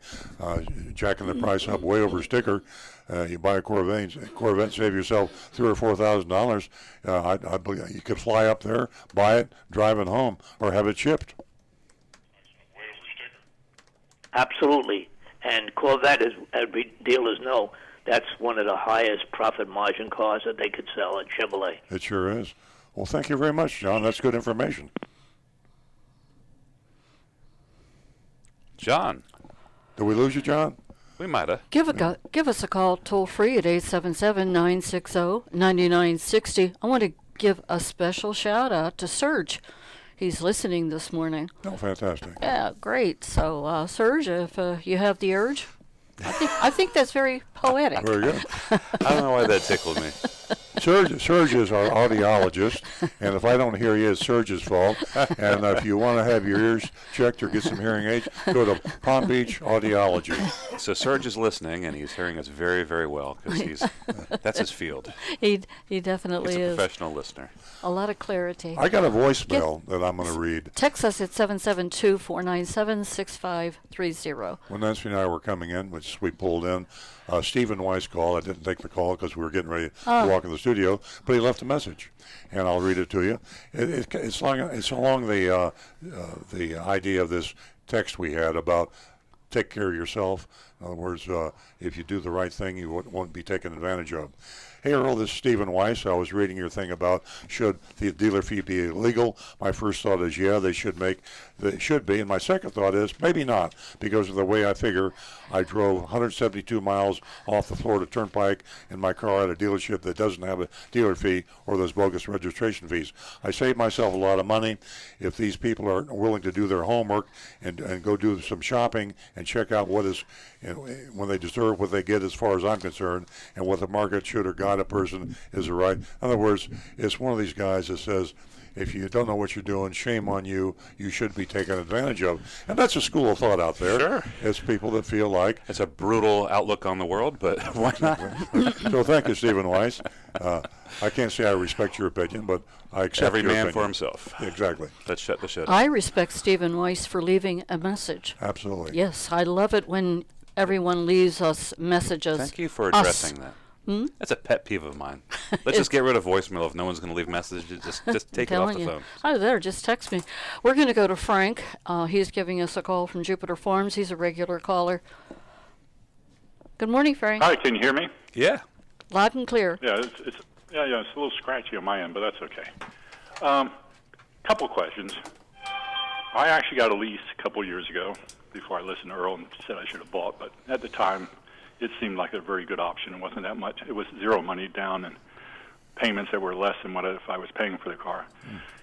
jacking the price up way over sticker. You buy a Corvette, save yourself $3,000 or $4,000. I believe you could fly up there, buy it, drive it home, or have it shipped. Absolutely, and Corvette, as every dealers know, that's one of the highest profit margin cars that they could sell at Chevrolet. It sure is. Well, thank you very much, John. That's good information. John. Did we lose you, John? We might have. Give us a call toll free at 877-960-9960. I want to give a special shout out to Serge. He's listening this morning. Oh, fantastic. Yeah, great. So, Serge, if you have the urge, I think that's very poetic. Very good. I don't know why that tickled me. Serge is our audiologist, and if I don't hear you, it's Serge's fault. And if you want to have your ears checked or get some hearing aids, go to Palm Beach Audiology. So Serge is listening, and he's hearing us very, very well because that's his field. He definitely He's a is. professional listener. A lot of clarity. I got a voicemail that I'm going to read. Text us at 772-497-6530. When Nancy and I were coming in, which we pulled in, Stephen Weiss called. I didn't take the call because we were getting ready to walk in the studio, but he left a message, and I'll read it to you. It's along the idea of this text we had about take care of yourself. In other words, if you do the right thing, you won't be taken advantage of. Hey, Earl, this is Stephen Weiss. I was reading your thing about should the dealer fee be illegal. My first thought is, yeah, they should be. And my second thought is, maybe not, because of the way I figure I drove 172 miles off the Florida Turnpike in my car at a dealership that doesn't have a dealer fee or those bogus registration fees. I saved myself a lot of money. If these people are willing to do their homework and go do some shopping and check out what is, when they deserve what they get as far as I'm concerned, and what the market should or guide a person is right. In other words, it's one of these guys that says, if you don't know what you're doing, shame on you. You should be taken advantage of. And that's a school of thought out there. Sure. It's people that feel like. It's a brutal outlook on the world, but why not? So thank you, Stephen Weiss. I can't say I respect your opinion, but I accept Every your man opinion. for himself. Exactly. Let's shut the show. I respect Stephen Weiss for leaving a message. Absolutely. Yes, I love it when everyone leaves us messages. Thank you for addressing that. That's a pet peeve of mine. Let's just get rid of voicemail if no one's going to leave messages. Just take it off the phone. Oh, there, just text me. We're going to go to Frank. He's giving us a call from Jupiter Farms. He's a regular caller. Good morning, Frank. Hi, can you hear me? Yeah. Loud and clear. Yeah, Yeah, it's a little scratchy on my end, but that's okay. Couple questions. I actually got a lease a couple years ago before I listened to Earl and said I should have bought, but at the time, it seemed like a very good option. It wasn't that much. It was zero money down and payments that were less than what if I was paying for the car.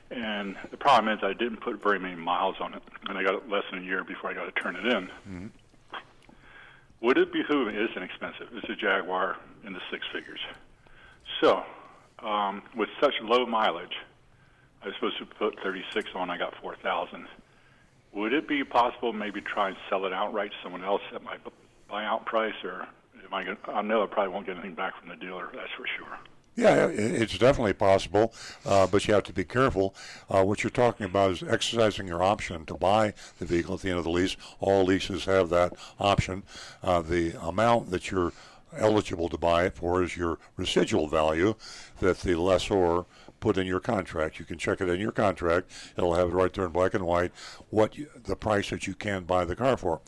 And the problem is I didn't put very many miles on it, and I got it less than a year before I got to turn it in. Would it behoove me? It isn't expensive. It's a Jaguar in the six figures. So, with such low mileage, I was supposed to put 36 on. I got 4,000. Would it be possible maybe try and sell it outright to someone else at my buyout price, or am I? I know I probably won't get anything back from the dealer. That's for sure. Yeah, it's definitely possible, but you have to be careful. What you're talking about is exercising your option to buy the vehicle at the end of the lease. All leases have that option. The amount that you're eligible to buy it for is your residual value that the lessor put in your contract. You can check it in your contract. It'll have it right there in black and white, the price that you can buy the car for.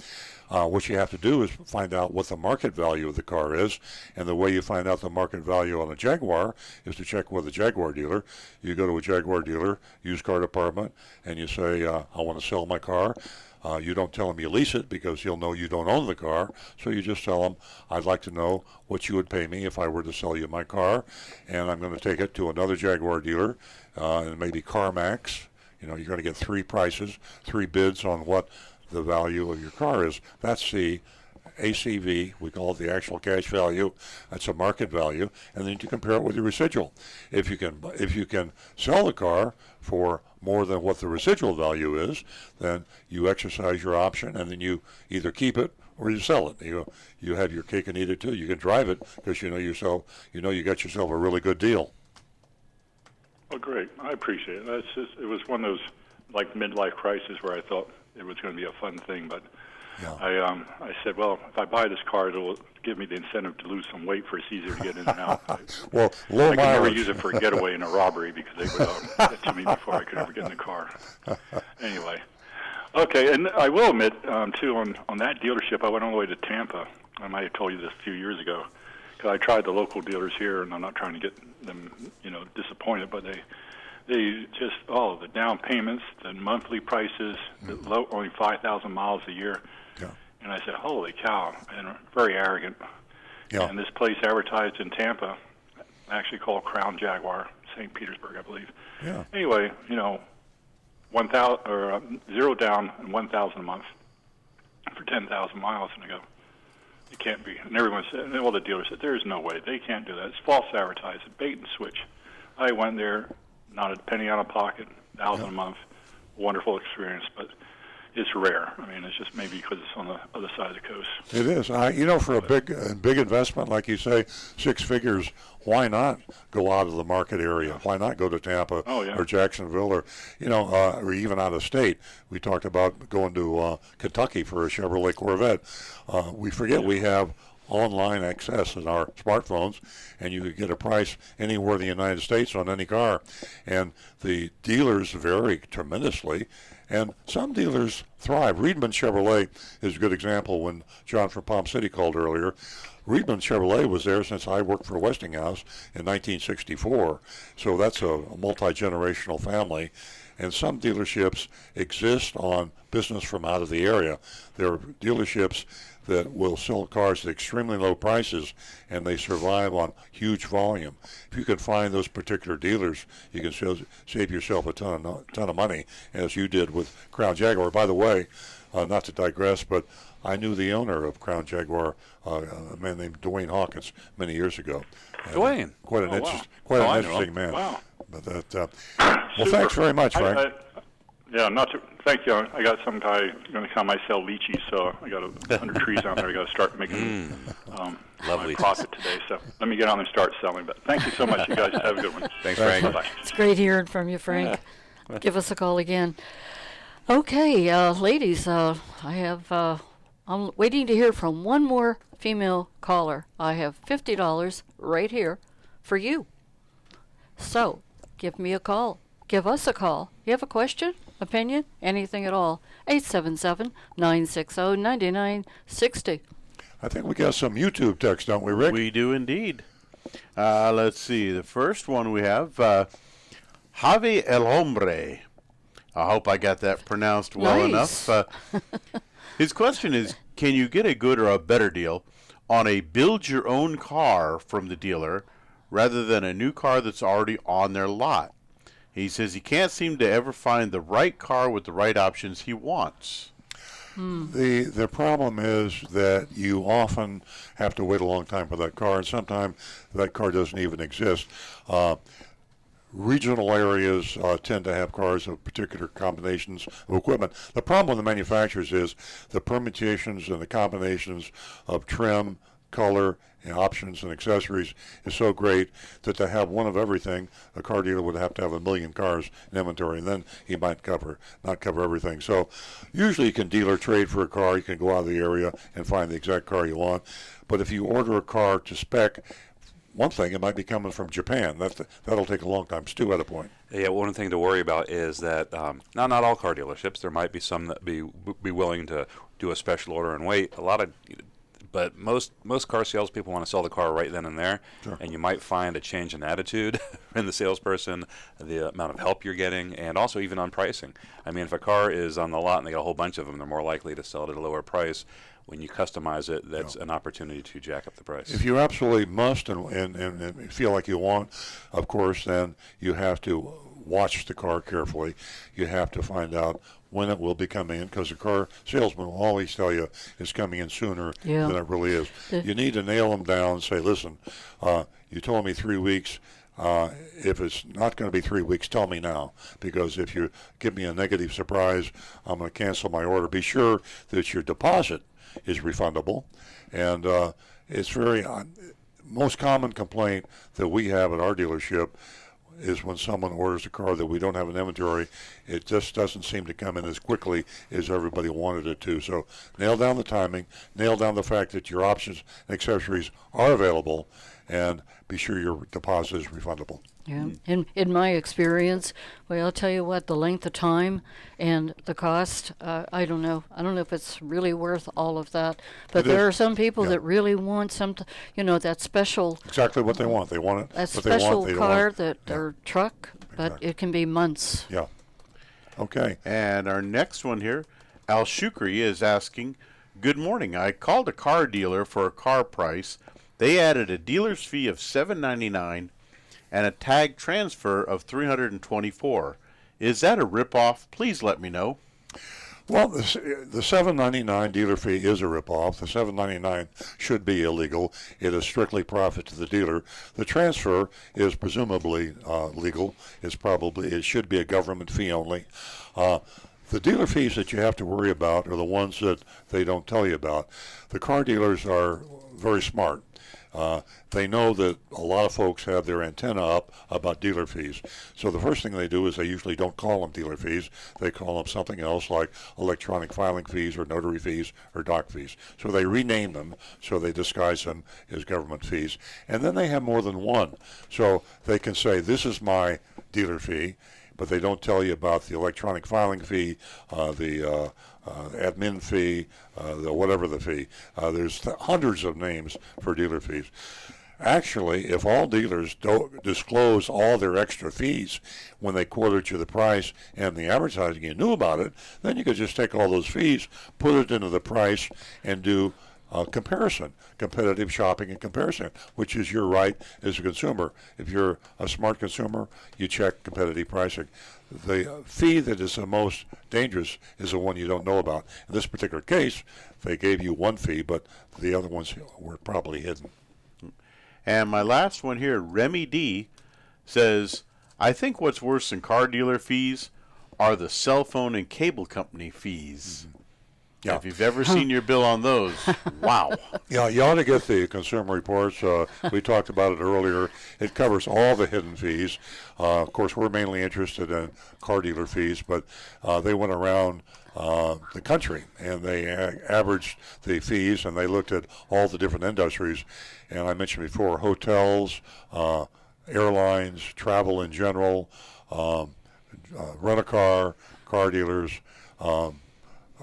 What you have to do is find out what the market value of the car is, and the way you find out the market value on a Jaguar is to check with a Jaguar dealer. You go to a Jaguar dealer, used car department, and you say, I want to sell my car. You don't tell him you lease it because he'll know you don't own the car, so you just tell him, I'd like to know what you would pay me if I were to sell you my car, and I'm going to take it to another Jaguar dealer, and maybe CarMax. You're going to get three prices, three bids on what the value of your car is. That's the ACV, we call it the actual cash value. That's a market value, and then you compare it with your residual. If you can sell the car for more than what the residual value is, then you exercise your option, and then you either keep it or you sell it. You have your cake and eat it too. You can drive it because you got yourself a really good deal. Oh, great! I appreciate it. It was one of those like midlife crises where I thought it was going to be a fun thing, but yeah. I said, well, if I buy this car, it'll give me the incentive to lose some weight for it's easier to get in and out. Well, low I could mileage. never use it for a getaway and a robbery because they would get to me before I could ever get in the car. Anyway, okay, and I will admit, too, on that dealership, I went all the way to Tampa. I might have told you this a few years ago, because I tried the local dealers here, and I'm not trying to get them, disappointed, but they just, the down payments, the monthly prices, the low, only 5,000 miles a year. Yeah. And I said, holy cow, and very arrogant. Yeah. And this place advertised in Tampa, actually called Crown Jaguar, St. Petersburg, I believe. Yeah. Anyway, 1,000 or 0 down and 1,000 a month for 10,000 miles, and I go, it can't be. And everyone said, and all the dealers said, there's no way, they can't do that. It's false advertising, bait and switch. I went there. Not a penny out of pocket, 1,000 a month. Wonderful experience, but it's rare. I mean, it's just maybe because it's on the other side of the coast. It is. For a big investment, like you say, 6 figures, why not go out of the market area? Why not go to Tampa or Jacksonville or even out of state? We talked about going to Kentucky for a Chevrolet Corvette. We forget we have online access in our smartphones, and you could get a price anywhere in the United States on any car. And the dealers vary tremendously, and some dealers thrive. Reedman Chevrolet is a good example. When John from Palm City called earlier, Reedman Chevrolet was there since I worked for Westinghouse in 1964, so that's a multi-generational family. And some dealerships exist on business from out of the area. There are dealerships that will sell cars at extremely low prices, and they survive on huge volume. If you can find those particular dealers, you can save yourself a ton of money, as you did with Crown Jaguar. By the way, not to digress, but I knew the owner of Crown Jaguar, a man named Dwayne Hawkins, many years ago. Dwayne, quite an interesting man. Wow. But well, thanks very much, Frank. Thank you. I got some guy going to come. I sell lychees, so I got 100 trees out there. I got to start making lovely profit today. So let me get on and start selling. But thank you so much. You guys have a good one. Thanks, Frank. Bye-bye. It's great hearing from you, Frank. Give us a call again. Okay, ladies, I'm waiting to hear from one more female caller. I have $50 right here for you. So give me a call. Give us a call. You have a question, opinion, anything at all? 877-960-9960. I think we got some YouTube text, don't we, Rick? We do indeed. Let's see. The first one we have, Javi El Hombre. I hope I got that pronounced well Nice. enough. His question is, can you get a good or a better deal on a build-your-own car from the dealer rather than a new car that's already on their lot? He says he can't seem to ever find the right car with the right options he wants. The problem is that you often have to wait a long time for that car, and sometimes that car doesn't even exist. Regional areas tend to have cars of particular combinations of equipment. The problem with the manufacturers is the permutations and the combinations of trim, color, and options and accessories is so great that to have one of everything, a car dealer would have to have 1 million cars in inventory, and then he might not cover everything. So usually you can deal or trade for a car. You can go out of the area and find the exact car you want. But if you order a car to spec, one thing, it might be coming from Japan. That'll take a long time. Stu had a point. Yeah, one thing to worry about is that not all car dealerships. There might be some that be willing to do a special order and wait. But most car salespeople want to sell the car right then and there, Sure. and you might find a change in attitude in the salesperson, the amount of help you're getting, and also even on pricing. I mean, if a car is on the lot and they got a whole bunch of them, they're more likely to sell it at a lower price. When you customize it, that's an opportunity to jack up the price. If you absolutely must and feel like you want, of course, then you have to watch the car carefully. You have to find out when it will be coming in, because the car salesman will always tell you it's coming in sooner than it really is. You need to nail them down and say, listen, you told me 3 weeks. If it's not going to be 3 weeks, tell me now, because if you give me a negative surprise, I'm going to cancel my order. Be sure that your deposit is refundable, and it's very most common complaint that we have at our dealership is when someone orders a car that we don't have in inventory, it just doesn't seem to come in as quickly as everybody wanted it to. So nail down the timing, nail down the fact that your options and accessories are available, and be sure your deposit is refundable. Yeah. In my experience, well, I'll tell you what, the length of time and the cost, I don't know. I don't know if it's really worth all of that. But there are some people that really want that special. Exactly what they want. They want it. A special car or truck, but it can be months. Yeah. Okay. And our next one here, Al Shukri is asking, good morning. I called a car dealer for a car price. They added a dealer's fee of $7.99 and a tag transfer of $324. Is that a ripoff? Please let me know. Well, the $7.99 dealer fee is a ripoff. The $7.99 should be illegal. It is strictly profit to the dealer. The transfer is presumably legal. It should be a government fee only. The dealer fees that you have to worry about are the ones that they don't tell you about. The car dealers are very smart. They know that a lot of folks have their antenna up about dealer fees. So the first thing they do is they usually don't call them dealer fees. They call them something else like electronic filing fees or notary fees or doc fees. So they rename them, so they disguise them as government fees. And then they have more than one. So they can say, this is my dealer fee, but they don't tell you about the electronic filing fee, the admin fee, whatever the fee. There's hundreds of names for dealer fees. Actually, if all dealers don't disclose all their extra fees when they quoted you the price and the advertising, you knew about it, then you could just take all those fees, put it into the price, and do comparison, competitive shopping and comparison, which is your right as a consumer. If you're a smart consumer, you check competitive pricing. The fee that is the most dangerous is the one you don't know about. In this particular case, they gave you one fee, but the other ones were probably hidden. And my last one here, Remy D, says, I think what's worse than car dealer fees are the cell phone and cable company fees. Mm-hmm. Yeah. If you've ever seen your bill on those, wow. Yeah, you ought to get the Consumer Reports. We talked about it earlier. It covers all the hidden fees. Of course, we're mainly interested in car dealer fees, but they went around the country and they averaged the fees, and they looked at all the different industries. And I mentioned before, hotels, airlines, travel in general, rent-a-car, car dealers,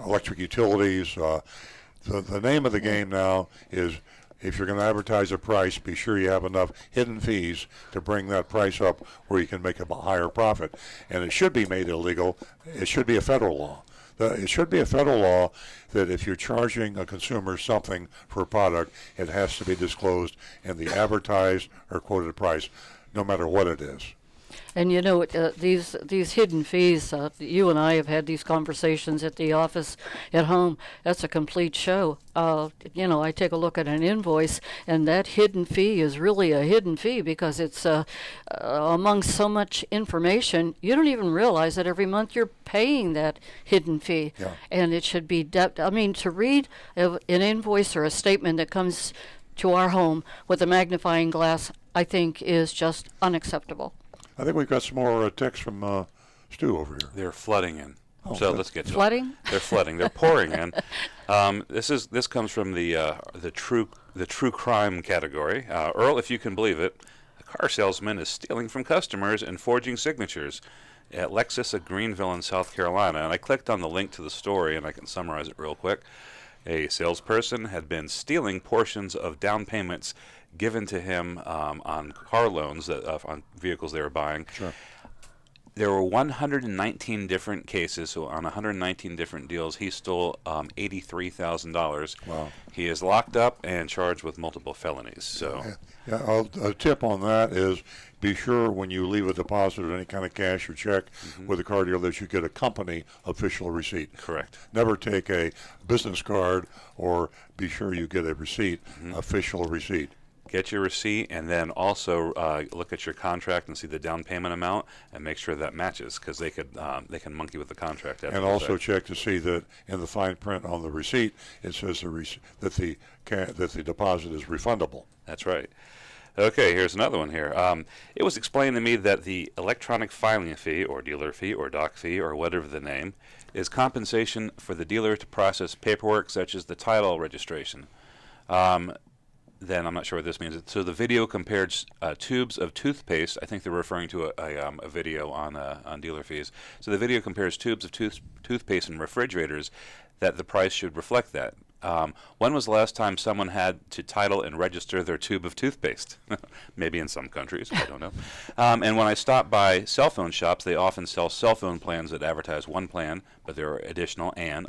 electric utilities. The name of the game now is if you're going to advertise a price, be sure you have enough hidden fees to bring that price up where you can make a higher profit. And it should be made illegal. It should be a federal law. It should be a federal law that if you're charging a consumer something for a product, it has to be disclosed in the advertised or quoted price, no matter what it is. And you know, these hidden fees, you and I have had these conversations at the office, at home. That's a complete show. You know, I take a look at an invoice, and that hidden fee is really a hidden fee because it's among so much information, you don't even realize that every month you're paying that hidden fee. Yeah. And it should be, I mean, to read an invoice or a statement that comes to our home with a magnifying glass, I think is just unacceptable. I think we've got some more texts from Stu over here. They're flooding in. Oh, So good. let's get to Flooding? it. They're flooding. They're pouring in. This comes from the true crime category. Earl, if you can believe it, a car salesman is stealing from customers and forging signatures at Lexus of Greenville in South Carolina. And I clicked on the link to the story, and I can summarize it real quick. A salesperson had been stealing portions of down payments given to him on car loans on vehicles they were buying. Sure. There were 119 different cases, so on 119 different deals, he stole $83,000. Wow. He is locked up and charged with multiple felonies. So, Yeah, a tip on that is be sure when you leave a deposit or any kind of cash or check with a car dealer that you get a company official receipt. correct. Never take a business card, or be sure you get a receipt, official receipt. Get your receipt, and then also look at your contract and see the down payment amount, and make sure that matches, because they can monkey with the contract. After And the also fact. check to see that in the fine print on the receipt it says that the deposit is refundable. That's right. Okay, here's another one here. It was explained to me that the electronic filing fee, or dealer fee, or doc fee, or whatever the name, is compensation for the dealer to process paperwork such as the title registration. Then I'm not sure what this means. So the video compared tubes of toothpaste. I think they're referring to a video on dealer fees. So the video compares tubes of toothpaste and refrigerators, that the price should reflect that. When was the last time someone had to title and register their tube of toothpaste? Maybe in some countries, I don't know. And when I stop by cell phone shops, they often sell cell phone plans that advertise one plan, but there are additional and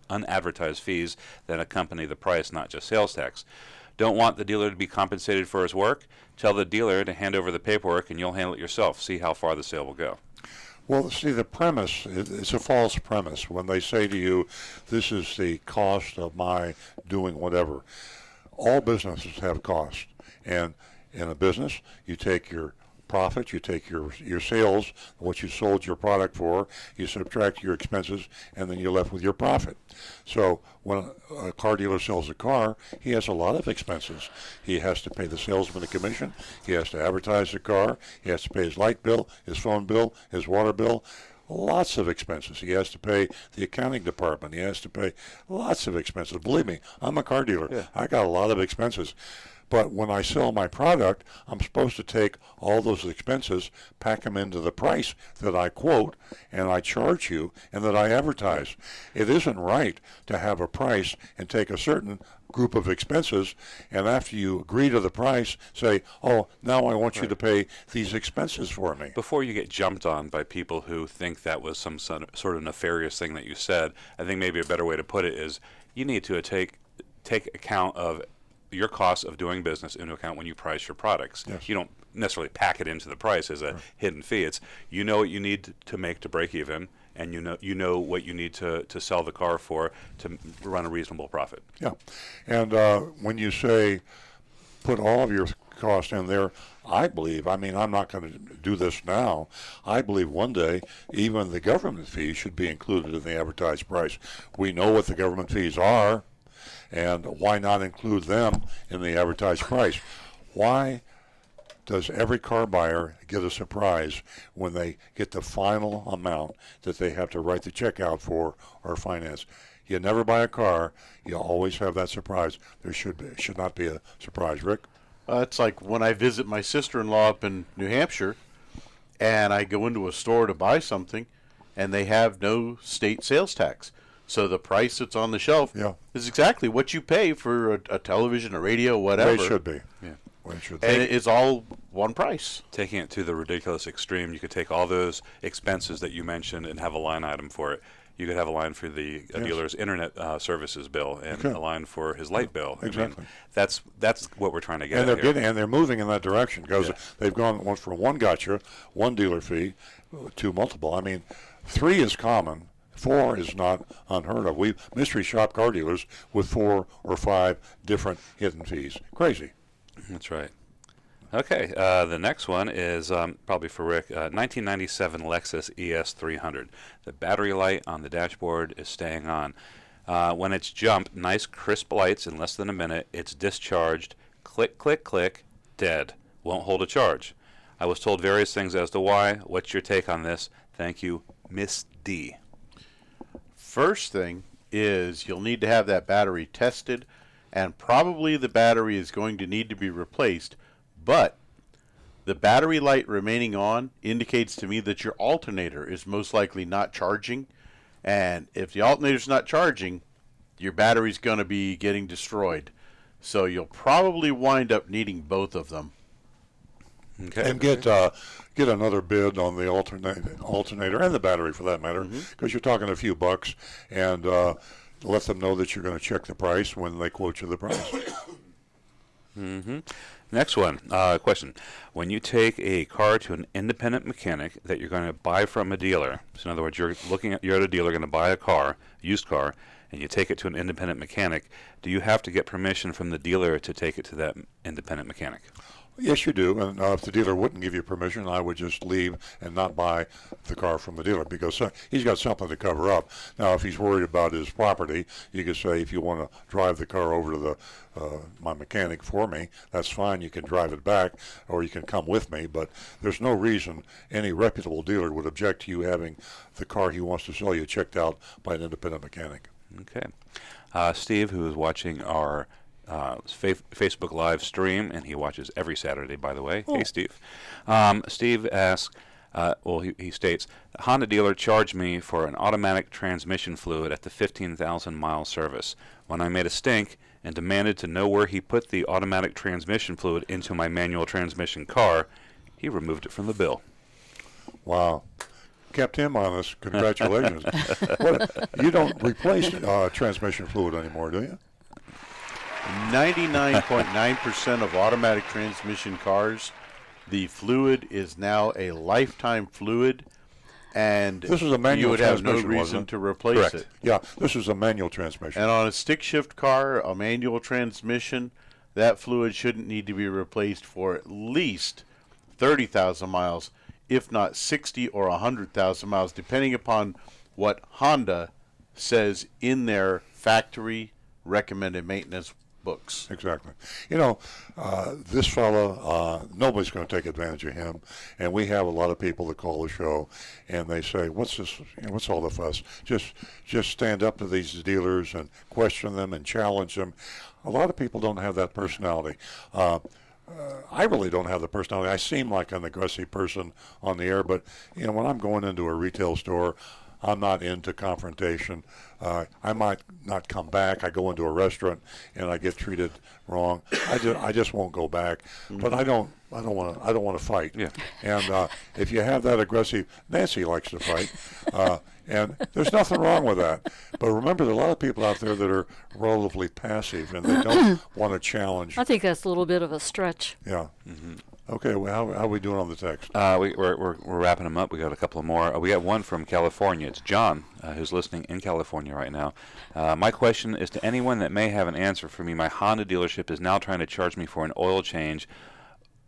unadvertised fees that accompany the price, not just sales tax. Don't want the dealer to be compensated for his work? Tell the dealer to hand over the paperwork and you'll handle it yourself. See how far the sale will go. Well, see, the premise, it's a false premise when they say to you, this is the cost of my doing whatever. All businesses have cost. And in a business, you take your profit, you take your sales, what you sold your product for, you subtract your expenses, and then you're left with your profit. So when a car dealer sells a car, he has a lot of expenses. He has to pay the salesman a commission, he has to advertise the car, he has to pay his light bill, his phone bill, his water bill, lots of expenses. He has to pay the accounting department, he has to pay lots of expenses. Believe me, I'm a car dealer. Yeah. I got a lot of expenses. But when I sell my product, I'm supposed to take all those expenses, pack them into the price that I quote, and I charge you, and that I advertise. It isn't right to have a price and take a certain group of expenses, and after you agree to the price, say, oh, now I want you to pay these expenses for me. Before you get jumped on by people who think that was some sort of nefarious thing that you said, I think maybe a better way to put it is you need to take account of your costs of doing business into account when you price your products. Yes. You don't necessarily pack it into the price as a hidden fee. It's you know what you need to make to break even, and you know what you need to sell the car for to run a reasonable profit. Yeah. And when you say put all of your costs in there, I believe, I mean, I'm not going to do this now, I believe one day even the government fees should be included in the advertised price. We know what the government fees are, and why not include them in the advertised price? Why does every car buyer get a surprise when they get the final amount that they have to write the check out for or finance? You never buy a car, you always have that surprise. There should not be a surprise. Rick? It's like when I visit my sister-in-law up in New Hampshire, and I go into a store to buy something, and they have no state sales tax. So the price that's on the shelf is exactly what you pay for a television, a radio, whatever. It should be. Yeah. It should be. And it's all one price. Taking it to the ridiculous extreme, you could take all those expenses that you mentioned and have a line item for it. You could have a line for the dealer's internet services bill and a line for his light bill. Exactly. I mean, that's what we're trying to get. And at here. they're moving in that direction because they've gone once for one gotcha, one dealer fee, to multiple. I mean, 3 is common. 4 is not unheard of. We mystery shop car dealers with 4 or 5 different hidden fees. Crazy. That's right. Okay, the next one is probably for Rick. 1997 Lexus ES300. The battery light on the dashboard is staying on. When it's jumped, nice crisp lights in less than a minute. It's discharged. Click, click, click. Dead. Won't hold a charge. I was told various things as to why. What's your take on this? Thank you, Miss D. First thing is you'll need to have that battery tested, and probably the battery is going to need to be replaced, but the battery light remaining on indicates to me that your alternator is most likely not charging, and if the alternator's not charging, your battery's going to be getting destroyed. So you'll probably wind up needing both of them. Okay. And get another bid on the alternator and the battery for that matter, because you're talking a few bucks, and let them know that you're going to check the price when they quote you the price. Next one, question. When you take a car to an independent mechanic that you're going to buy from a dealer, so in other words, you're at a dealer going to buy a car, used car, and you take it to an independent mechanic, do you have to get permission from the dealer to take it to that independent mechanic? Yes, you do. And if the dealer wouldn't give you permission, I would just leave and not buy the car from the dealer because he's got something to cover up. Now, if he's worried about his property, you could say, if you want to drive the car over to my mechanic for me, that's fine. You can drive it back or you can come with me. But there's no reason any reputable dealer would object to you having the car he wants to sell you checked out by an independent mechanic. Okay. Steve, who is watching our Facebook Live stream, and he watches every Saturday, by the way. Hey, Steve. Steve asks, he states, the Honda dealer charged me for an automatic transmission fluid at the 15,000-mile service. When I made a stink and demanded to know where he put the automatic transmission fluid into my manual transmission car, he removed it from the bill. Wow. Kept him honest. Congratulations. You don't replace transmission fluid anymore, do you? 99.9% of automatic transmission cars, the fluid is now a lifetime fluid, and this is a manual you would have no transmission, reason to replace Correct. it. Yeah, this is a manual transmission. And on a stick shift car, a manual transmission, that fluid shouldn't need to be replaced for at least 30,000 miles, if not 60 or 100,000 miles, depending upon what Honda says in their factory recommended maintenance books. Exactly. You know, this fellow, nobody's going to take advantage of him, and we have a lot of people that call the show, and they say, "What's this? What's all the fuss? Just stand up to these dealers and question them and challenge them." A lot of people don't have that personality. I really don't have the personality. I seem like an aggressive person on the air, but when I'm going into a retail store, I'm not into confrontation. I might not come back. I go into a restaurant and I get treated wrong. I just won't go back. But I don't want to fight. Yeah. And if you have that aggressive, Nancy likes to fight, and there's nothing wrong with that. But remember, there are a lot of people out there that are relatively passive and they don't want to challenge. I think that's a little bit of a stretch. Yeah. Okay, well, how are we doing on the text? We're wrapping them up. We got a couple of more. We got one from California. It's John, who's listening in California right now. My question is to anyone that may have an answer for me. My Honda dealership is now trying to charge me for an oil change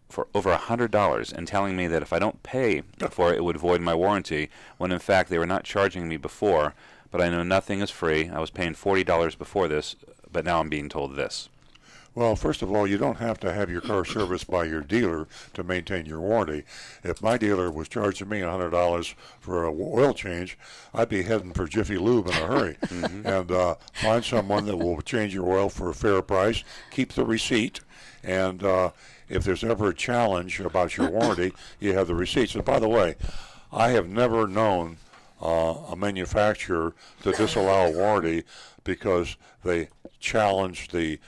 for over $100 and telling me that if I don't pay for it, it would void my warranty, when in fact they were not charging me before. But I know nothing is free. I was paying $40 before this, but now I'm being told this. Well, first of all, you don't have to have your car serviced by your dealer to maintain your warranty. If my dealer was charging me $100 for an oil change, I'd be heading for Jiffy Lube in a hurry. And find someone that will change your oil for a fair price, keep the receipt, and if there's ever a challenge about your warranty, you have the receipts. And by the way, I have never known a manufacturer to disallow a warranty because they challenged the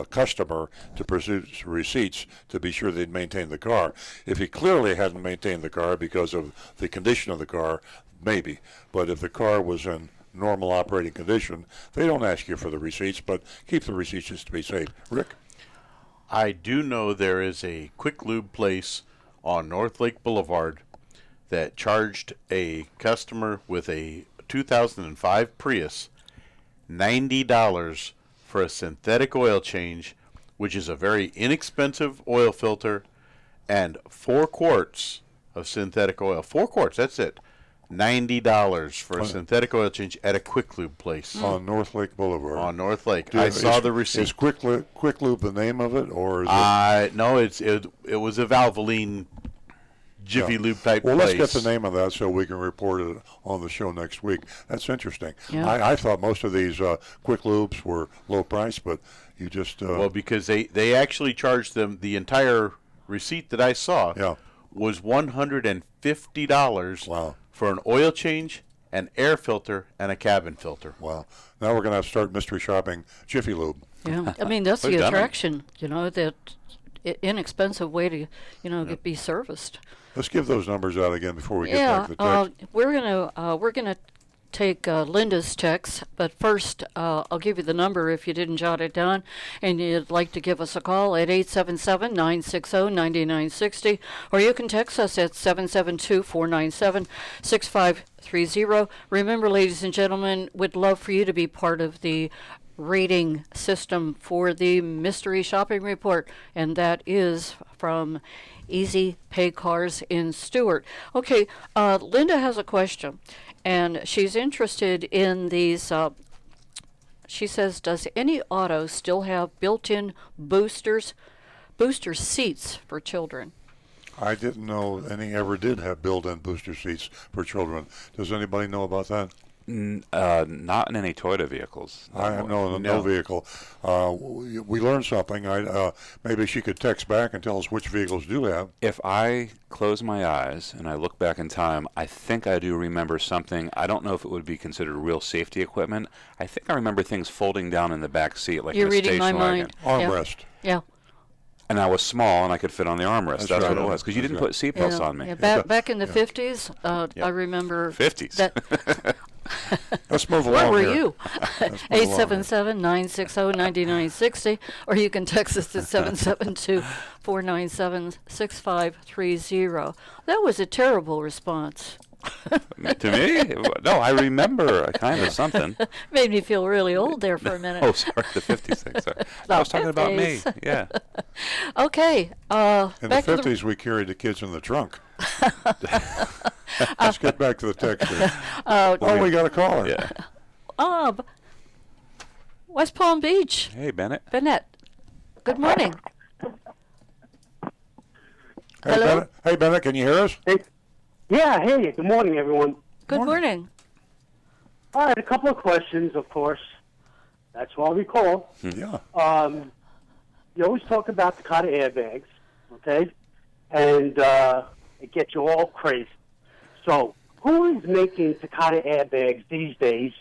customer to produce receipts to be sure they'd maintain the car. If he clearly hadn't maintained the car because of the condition of the car, maybe. But if the car was in normal operating condition, they don't ask you for the receipts, but keep the receipts just to be safe. Rick? I do know there is a quick lube place on North Lake Boulevard that charged a customer with a 2005 Prius $90 for a synthetic oil change, which is a very inexpensive oil filter, and 4 quarts of synthetic oil. 4 quarts, that's it. $90 for a synthetic oil change at a Quick Lube place. On North Lake Boulevard. On North Lake. I saw the receipt. Is Quick Lube the name of it, or is it? No, it was a Valvoline Jiffy Lube type well, place. let's get the name of that so we can report it on the show next week. That's interesting. Yeah. I thought most of these Quick Lubes were low price, but you just... well, because they actually charged them, the entire receipt that I saw was $150 for an oil change, an air filter, and a cabin filter. Wow. Now we're going to have to start mystery shopping Jiffy Lube. Yeah, I mean, that's the attraction, that inexpensive way to, be serviced. Let's give those numbers out again before we get back to the text. We're gonna take Linda's text, but first I'll give you the number if you didn't jot it down, and you'd like to give us a call at 877-960-9960, or you can text us at 772-497-6530. Remember, ladies and gentlemen, we'd love for you to be part of the rating system for the mystery shopping report, and that is from Easy Pay Cars in Stewart. Okay, Linda has a question, and she's interested in these. She says, does any auto still have built-in booster seats for children? I didn't know any ever did have built-in booster seats for children. Does anybody know about that? Not in any Toyota vehicles. I know no vehicle. We learned something. Maybe she could text back and tell us which vehicles do have. If I close my eyes and I look back in time, I think I do remember something. I don't know if it would be considered real safety equipment. I think I remember things folding down in the back seat, like You're in a reading station my wagon. mind. Armrest. Yeah. And I was small and I could fit on the armrest. That's right. what it was. Because you didn't put seatbelts on me. Yeah, back in the 50s, I remember 50s. That. Let's move along. Where were you? 877-960-9960, or you can text us at 772-497-6530. That was a terrible response. To me? No, I remember a kind of something. Made me feel really old there for a minute. Oh, sorry, the 56. Sorry. I was talking about me. Yeah. Okay. In the 50s, we carried the kids in the trunk. Let's get back to the text here. We got a caller. Yeah. West Palm Beach. Hey, Bennett. Good morning. Hello? Hey, Bennett, can you hear us? Hey. Yeah, hey, good morning, everyone. Good morning. All right, a couple of questions, of course. That's why we call. Yeah. You always talk about the Takata airbags, okay? And it gets you all crazy. So, who is making Takata airbags these days?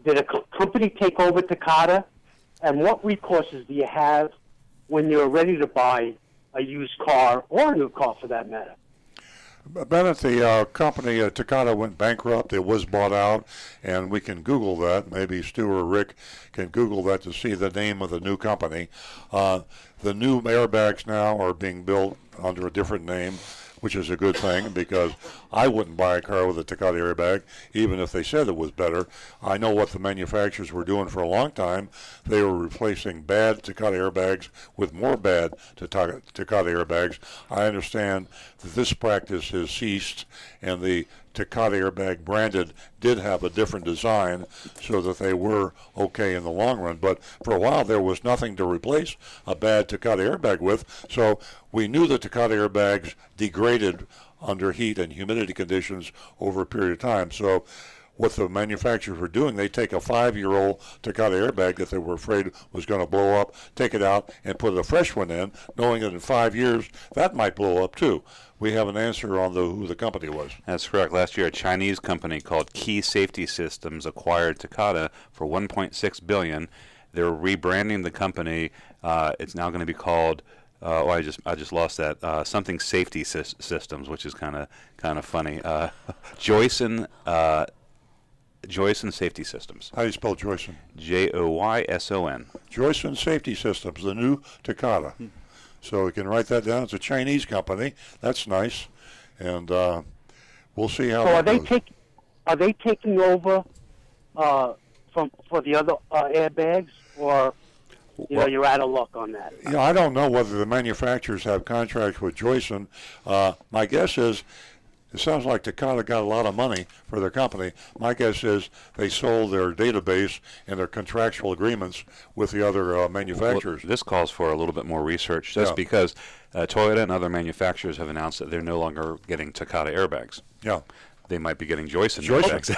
Did a company take over Takata? And what recourses do you have when you're ready to buy a used car or a new car, for that matter? Bennett, the company Takata went bankrupt. It was bought out, and we can Google that. Maybe Stu or Rick can Google that to see the name of the new company. The new airbags now are being built under a different name, which is a good thing, because I wouldn't buy a car with a Takata airbag, even if they said it was better. I know what the manufacturers were doing for a long time. They were replacing bad Takata airbags with more bad Takata airbags. I understand that this practice has ceased, and the Takata airbag branded did have a different design so that they were okay in the long run. But for a while there was nothing to replace a bad Takata airbag with, so we knew the Takata airbags degraded under heat and humidity conditions over a period of time. So what the manufacturers were doing. They take a 5-year-old Takata airbag that they were afraid was going to blow up, take it out, and put a fresh one in, knowing that in 5 years that might blow up too. We have an answer on who the company was. That's correct. Last year, a Chinese company called Key Safety Systems acquired Takata for $1.6 billion. They're rebranding the company. It's now going to be called. I just lost that. Something Safety Systems, which is kind of funny. Joyson Safety Systems. How do you spell Joyson? Joyson. Joyson Safety Systems, the new Takata. So we can write that down. It's a Chinese company. That's nice, and we'll see how. So that goes. Are they taking over for the other airbags, or you're out of luck on that? I don't know whether the manufacturers have contracts with Joyson. My guess is, it sounds like Takata got a lot of money for their company. My guess is they sold their database and their contractual agreements with the other manufacturers. Well, this calls for a little bit more research, just because Toyota and other manufacturers have announced that they're no longer getting Takata airbags. Yeah. They might be getting Joyson airbags.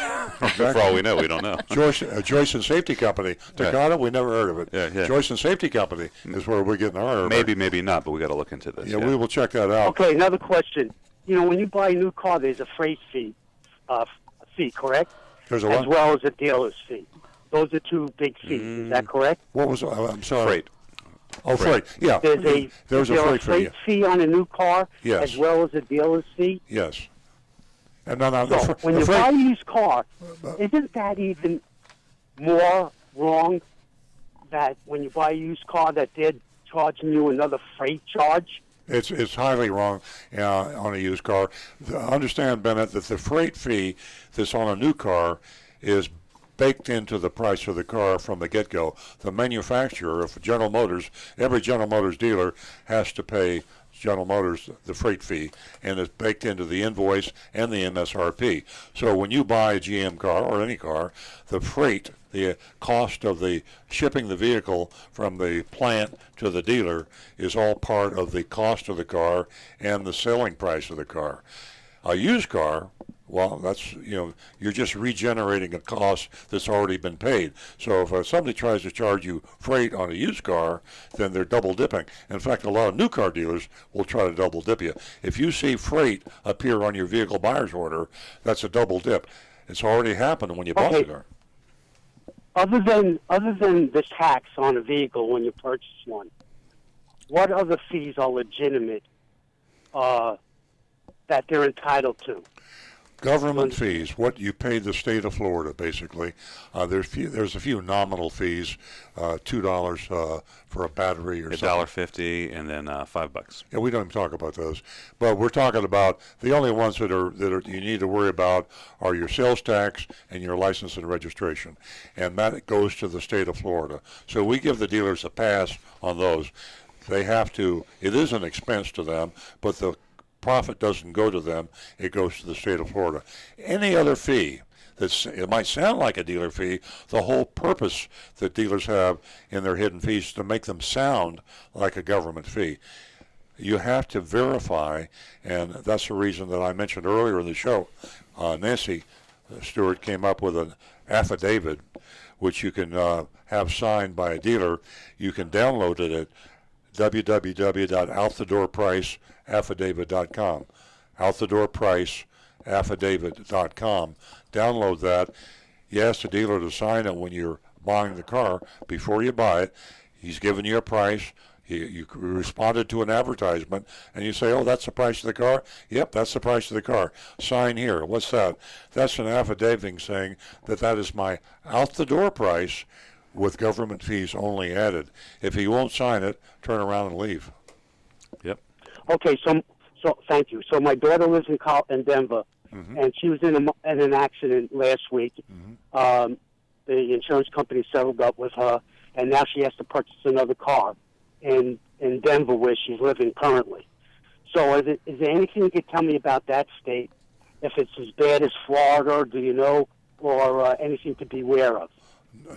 For all we know, we don't know. Joyson Safety Company. Takata, we never heard of it. Yeah. Joyson Safety Company is where we're getting our airbag. Maybe not, but we got to look into this. Yeah, we will check that out. Okay, another question. When you buy a new car, there's a freight fee, correct? There's a what? As well as a dealer's fee. Those are two big fees. Is that correct? What was? I'm sorry. Freight. Oh, freight. Yeah. There's a freight fee on a new car, yes, as well as a dealer's fee. Yes. And so when you buy a used car, isn't that even more wrong? That when you buy a used car, that they're charging you another freight charge? It's highly wrong on a used car. Understand, Bennett, that the freight fee that's on a new car is baked into the price of the car from the get-go. The manufacturer of General Motors, every General Motors dealer has to pay General Motors the freight fee, and it's baked into the invoice and the MSRP. So when you buy a GM car or any car, the freight, the cost of the shipping the vehicle from the plant to the dealer, is all part of the cost of the car and the selling price of the car. A used car, well, that's, you're just regenerating a cost that's already been paid. So if somebody tries to charge you freight on a used car, then they're double dipping. In fact, a lot of new car dealers will try to double dip you. If you see freight appear on your vehicle buyer's order, that's a double dip. It's already happened when you bought the car. Other than the tax on a vehicle when you purchase one, what other fees are legitimate that they're entitled to? Government fees, what you pay the state of Florida, basically. There's a few nominal fees, $2 for a battery or something. $1.50 and then $5. Yeah, we don't even talk about those. But we're talking about the only ones that are you need to worry about are your sales tax and your license and registration, and that goes to the state of Florida. So we give the dealers a pass on those. They have to. It is an expense to them, but the profit doesn't go to them, it goes to the state of Florida. Any other fee, it might sound like a dealer fee, the whole purpose that dealers have in their hidden fees is to make them sound like a government fee. You have to verify, and that's the reason that I mentioned earlier in the show, Nancy Stewart came up with an affidavit, which you can have signed by a dealer. You can download it at www.outthedoorpriceaffidavit.com. outthedoorpriceaffidavit.com. Download that. You ask the dealer to sign it when you're buying the car. Before you buy it, he's giving you a price. You responded to an advertisement, and you say, oh, that's the price of the car? Yep, that's the price of the car. Sign here. What's that? That's an affidavit saying that is my out-the-door price with government fees only added. If he won't sign it, turn around and leave. Yep. Okay, so thank you. So my daughter lives in Denver, and she was in an accident last week. The insurance company settled up with her, and now she has to purchase another car in Denver, where she's living currently. So is there anything you could tell me about that state? If it's as bad as Florida, do you know, or anything to beware of?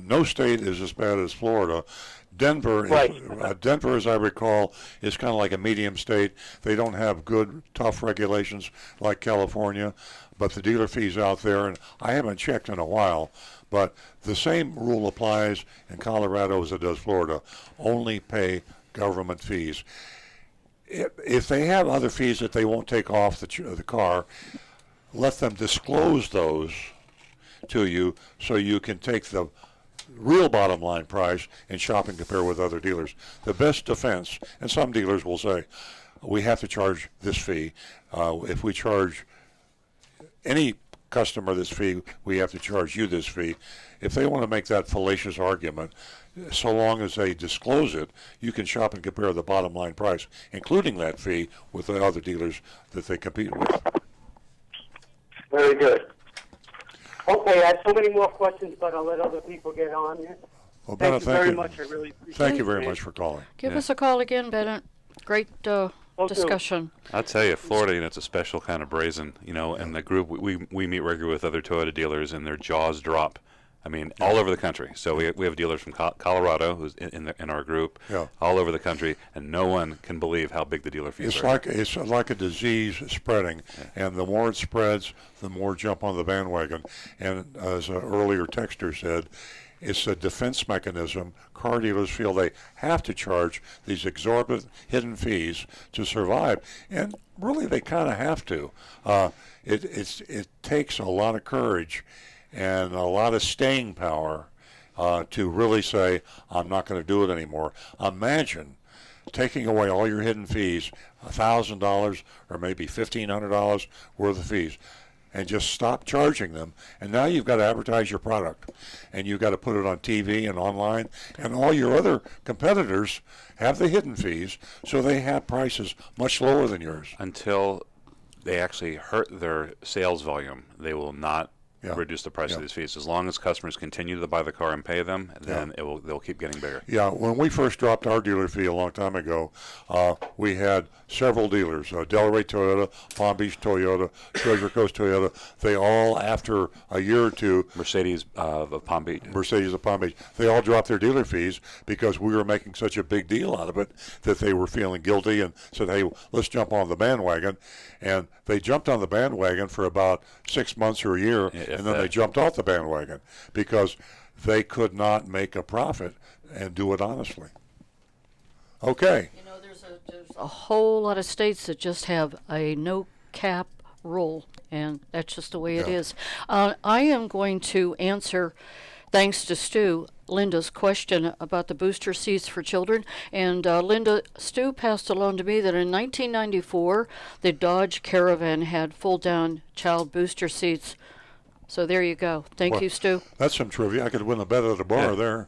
no state is as bad as Florida. Denver, Denver, as I recall, is kind of like a medium state. They don't have good, tough regulations like California, but the dealer fees out there, and I haven't checked in a while, but the same rule applies in Colorado as it does Florida. Only pay government fees. If they have other fees that they won't take off the car, let them disclose those to you so you can take the real bottom line price and shop and compare with other dealers. The best defense, and some dealers will say, we have to charge this fee. If we charge any customer this fee, we have to charge you this fee. If they want to make that fallacious argument, so long as they disclose it, you can shop and compare the bottom line price, including that fee, with the other dealers that they compete with. Very good. Okay, I have so many more questions, but I'll let other people get on here. Well, Bennett, thank you very much. I really appreciate it. Thank you very much for calling. Give us a call again, Bennett. Great discussion. I'll tell you, Florida, it's a special kind of brazen, and the group, we meet regularly with other Toyota dealers, and their jaws drop. I mean, all over the country. So we have dealers from Colorado who's in our group, all over the country, and no one can believe how big the dealer fees are. It's like a disease spreading, and the more it spreads, the more jump on the bandwagon. And as an earlier texter said, it's a defense mechanism. Car dealers feel they have to charge these exorbitant hidden fees to survive, and really they kind of have to. It takes a lot of courage and a lot of staying power to really say, I'm not going to do it anymore. Imagine taking away all your hidden fees, $1,000 or maybe $1,500 worth of fees, and just stop charging them. And now you've got to advertise your product, and you've got to put it on TV and online, and all your other competitors have the hidden fees, so they have prices much lower than yours. Until they actually hurt their sales volume, they will not reduce the price of these fees. As long as customers continue to buy the car and pay them, then they'll keep getting bigger. Yeah, when we first dropped our dealer fee a long time ago, we had several dealers, Delray Toyota, Palm Beach Toyota, Treasure Coast Toyota. They all, after a year or two, Mercedes of Palm Beach, they all dropped their dealer fees because we were making such a big deal out of it that they were feeling guilty and said, hey, let's jump on the bandwagon. And they jumped on the bandwagon for about 6 months or a year, and then they jumped off the bandwagon because they could not make a profit and do it honestly. Okay. You know, there's a whole lot of states that just have a no cap rule, and that's just the way it is. I am going to answer, thanks to Stu, Linda's question about the booster seats for children. And Stu passed along to me that in 1994, the Dodge Caravan had full-down child booster seats. So there you go. Thank you, Stu. That's some trivia. I could win a bet at a bar there.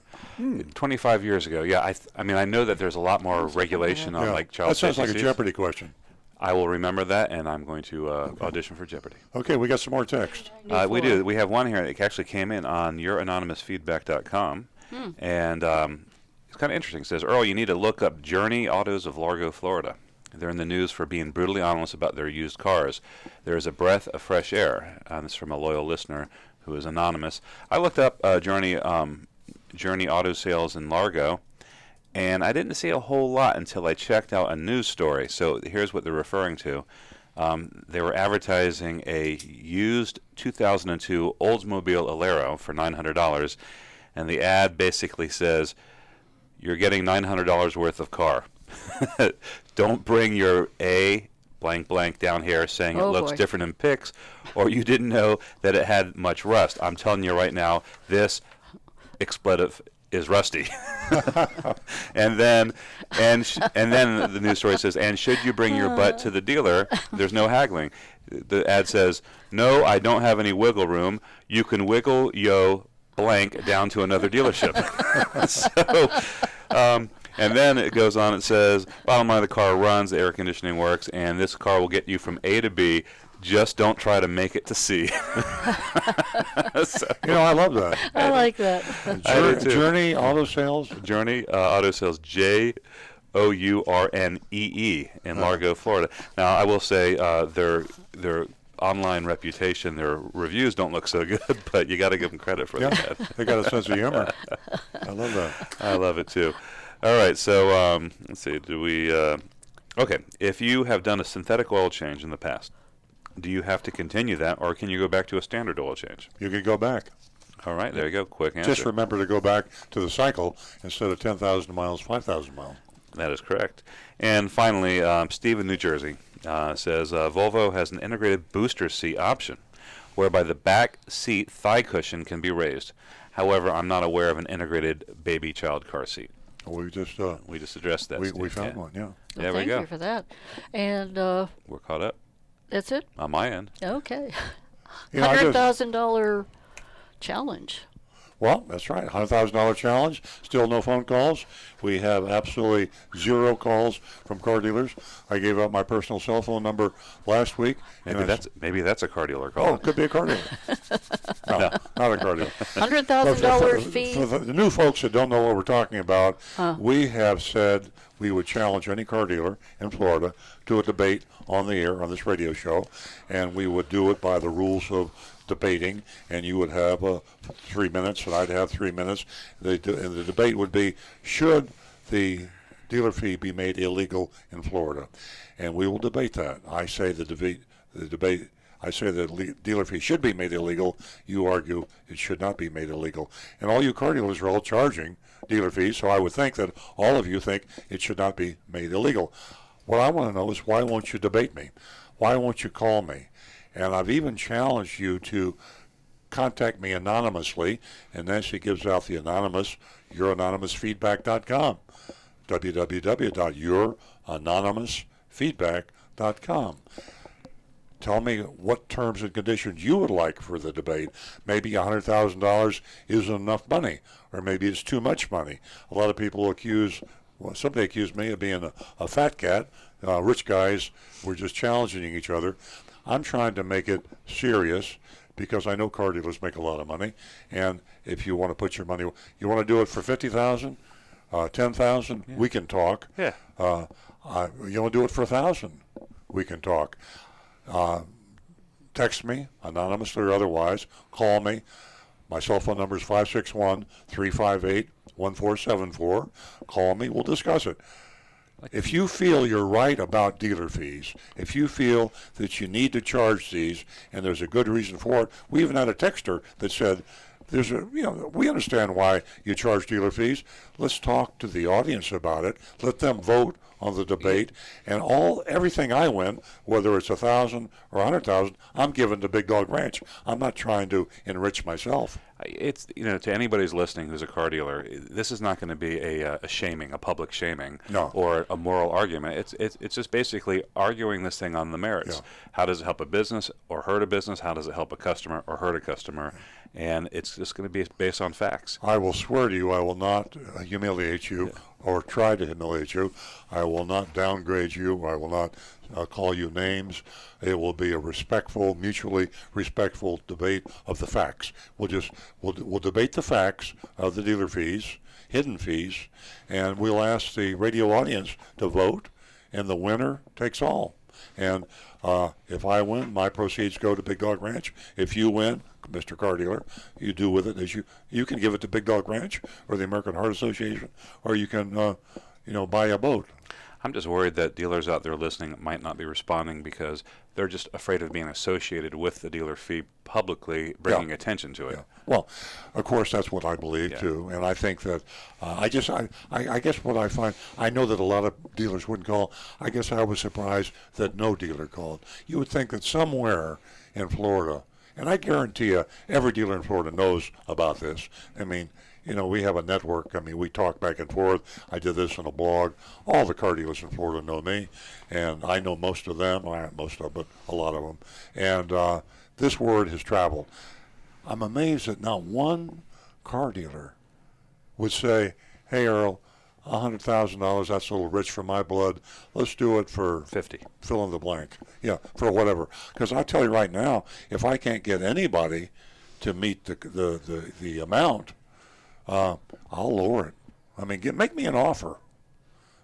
25 years ago. Yeah, I mean, I know that there's a lot more regulation on like child safety. That sounds like a Jeopardy question. I will remember that, and I'm going to audition for Jeopardy. Okay, we got some more text. We do. We have one here that actually came in on youranonymousfeedback.com. And it's kind of interesting. It says, Earl, you need to look up Journey Autos of Largo, Florida. They're in the news for being brutally honest about their used cars. There is a breath of fresh air. This is from a loyal listener who is anonymous. I looked up Journey Auto Sales in Largo, and I didn't see a whole lot until I checked out a news story. So here's what they're referring to. They were advertising a used 2002 Oldsmobile Alero for $900. And the ad basically says, you're getting $900 worth of car. Don't bring your A blank blank down here saying it looks different in pics, or you didn't know that it had much rust. I'm telling you right now, this expletive is rusty. and then the news story says, and should you bring your butt to the dealer, there's no haggling. The ad says, no, I don't have any wiggle room. You can wiggle yo blank down to another dealership. And then it goes on, it says, bottom line, the car runs, the air conditioning works, and this car will get you from A to B. Just don't try to make it to C. I love that. I like that. Journey Auto Sales? Journey Auto Sales, Journee in Largo, Florida. Now, I will say their online reputation. Their reviews don't look so good, but you got to give them credit for that. They got a sense of humor. I love that. I love it too. All right, so let's see. Do we? Okay, if you have done a synthetic oil change in the past, do you have to continue that, or can you go back to a standard oil change? You can go back. All right, there you go. Quick answer. Just remember to go back to the cycle instead of 10,000 miles, 5,000 miles. That is correct. And finally, Steve in New Jersey says Volvo has an integrated booster seat option, whereby the back seat thigh cushion can be raised. However, I'm not aware of an integrated baby child car seat. We just addressed that. We found one, yeah. Well, there we thank go. you for that. And We're caught up that's it? on my end. Okay. Yeah, I just- $100,000 challenge. Well, that's right. $100,000 challenge. Still no phone calls. We have absolutely 0 calls from car dealers. I gave out my personal cell phone number last week. Maybe that's a car dealer call. Oh, it could be a car dealer. No, not a car dealer. $100,000 fee. For the new folks that don't know what we're talking about, we have said we would challenge any car dealer in Florida to a debate on the air on this radio show, and we would do it by the rules of debating, and you would have 3 minutes, and I'd have 3 minutes. And the debate would be, should the dealer fee be made illegal in Florida? And we will debate that. I say I say the dealer fee should be made illegal. You argue it should not be made illegal. And all you car dealers are all charging dealer fees, so I would think that all of you think it should not be made illegal. What I want to know is, why won't you debate me? Why won't you call me? And I've even challenged you to contact me anonymously, and then she gives out the anonymous, youranonymousfeedback.com, www.youranonymousfeedback.com. Tell me what terms and conditions you would like for the debate. Maybe $100,000 isn't enough money, or maybe it's too much money. A lot of people somebody accused me of being a fat cat. Rich guys were just challenging each other. I'm trying to make it serious because I know car dealers make a lot of money. And if you want to put your money, you want to do it for $50,000, $10,000, we can talk. Yeah. You want to do it for $1,000, we can talk. Text me, anonymously or otherwise. Call me. My cell phone number is 561-358-1474. Call me. We'll discuss it. If you feel you're right about dealer fees, if you feel that you need to charge these, and there's a good reason for it, we even had a texter that said, we understand why you charge dealer fees. Let's talk to the audience about it. Let them vote on the debate, and everything I win, whether it's 1,000 or 100,000, I'm giving to Big Dog Ranch. I'm not trying to enrich myself. It's, to anybody who's listening who's a car dealer, this is not going to be a shaming, a public shaming, or a moral argument. It's just basically arguing this thing on the merits. Yeah. How does it help a business or hurt a business? How does it help a customer or hurt a customer? And it's just going to be based on facts. I will swear to you I will not humiliate you or try to humiliate you. I will not downgrade you. I will not call you names. It will be a respectful, mutually respectful debate of the facts. We'll debate the facts of the dealer fees, hidden fees, and we'll ask the radio audience to vote, and the winner takes all. And if I win, my proceeds go to Big Dog Ranch. If you win, Mr. Car Dealer, you do with it as you can give it to Big Dog Ranch or the American Heart Association, or you can buy a boat. I'm just worried that dealers out there listening might not be responding because they're just afraid of being associated with the dealer fee publicly, bringing attention to it. Yeah. Well, of course, that's what I believe too, and I think that I guess what I find, I know that a lot of dealers wouldn't call. I guess I was surprised that no dealer called. You would think that somewhere in Florida, and I guarantee you, every dealer in Florida knows about this. I mean, we have a network. I mean, we talk back and forth. I did this on a blog. All the car dealers in Florida know me, and I know most of them. Not most of them, but a lot of them. And this word has traveled. I'm amazed that not one car dealer would say, "Hey, Earl, $100,000, that's a little rich for my blood. Let's do it for 50. Fill in the blank. Yeah, for whatever." Because I'll tell you right now, if I can't get anybody to meet the amount, I'll lower it. I mean, make me an offer.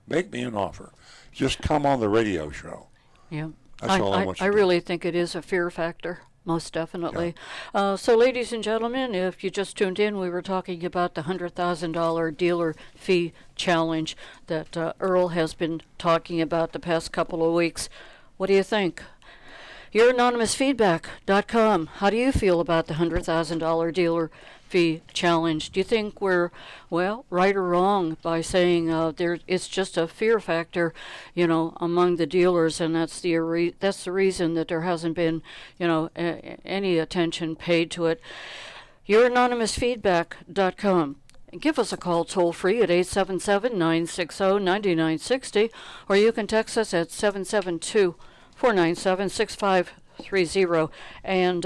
Make me an offer. Just come on the radio show. Yeah. That's all I want you I to really think it is a fear factor. Most definitely. So, ladies and gentlemen, if you just tuned in, we were talking about the $100,000 dealer fee challenge that Earl has been talking about the past couple of weeks. What do you think? YourAnonymousFeedback.com. How do you feel about the $100,000 dealer fee challenge? Do you think we're, well, right or wrong by saying it's just a fear factor, among the dealers, and that's the reason that there hasn't been, any attention paid to it? YourAnonymousFeedback.com. Give us a call toll free at 877-960-9960, or you can text us at 772-497-6530. And,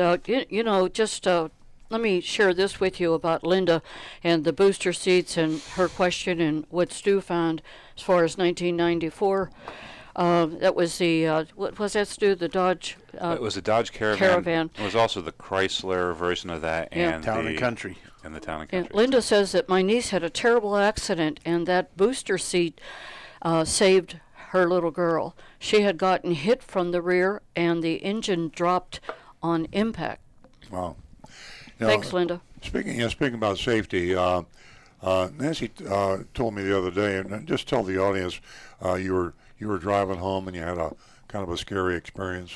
let me share this with you about Linda and the booster seats and her question and what Stu found as far as 1994. That was the, what was that, Stu? The Dodge? It was a Dodge Caravan. It was also the Chrysler version of that, and Town and Country. And the Town and Country. And Linda says that my niece had a terrible accident, and that booster seat saved her little girl. She had gotten hit from the rear, and the engine dropped on impact. Wow. Thanks, Linda. Speaking about safety, Nancy told me the other day, and just tell the audience, you were driving home and you had a kind of a scary experience.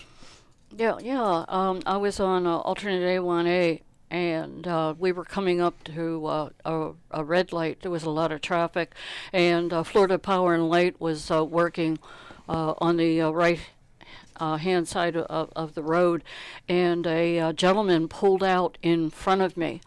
Yeah. I was on alternate A1A, and we were coming up to a red light. There was a lot of traffic, and Florida Power and Light was working on the right hand side of the road, and a gentleman pulled out in front of me,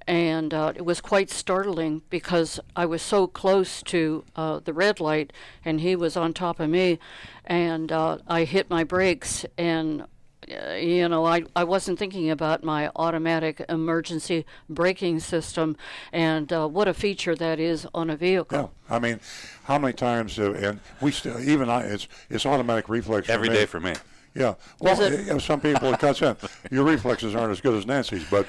and it was quite startling because I was so close to the red light, and he was on top of me, and I hit my brakes, and I wasn't thinking about my automatic emergency braking system, and what a feature that is on a vehicle. Yeah, I mean, how many times, and we still, even it's automatic reflex every day for me. Yeah, well, some people it cuts in. Your reflexes aren't as good as Nancy's, but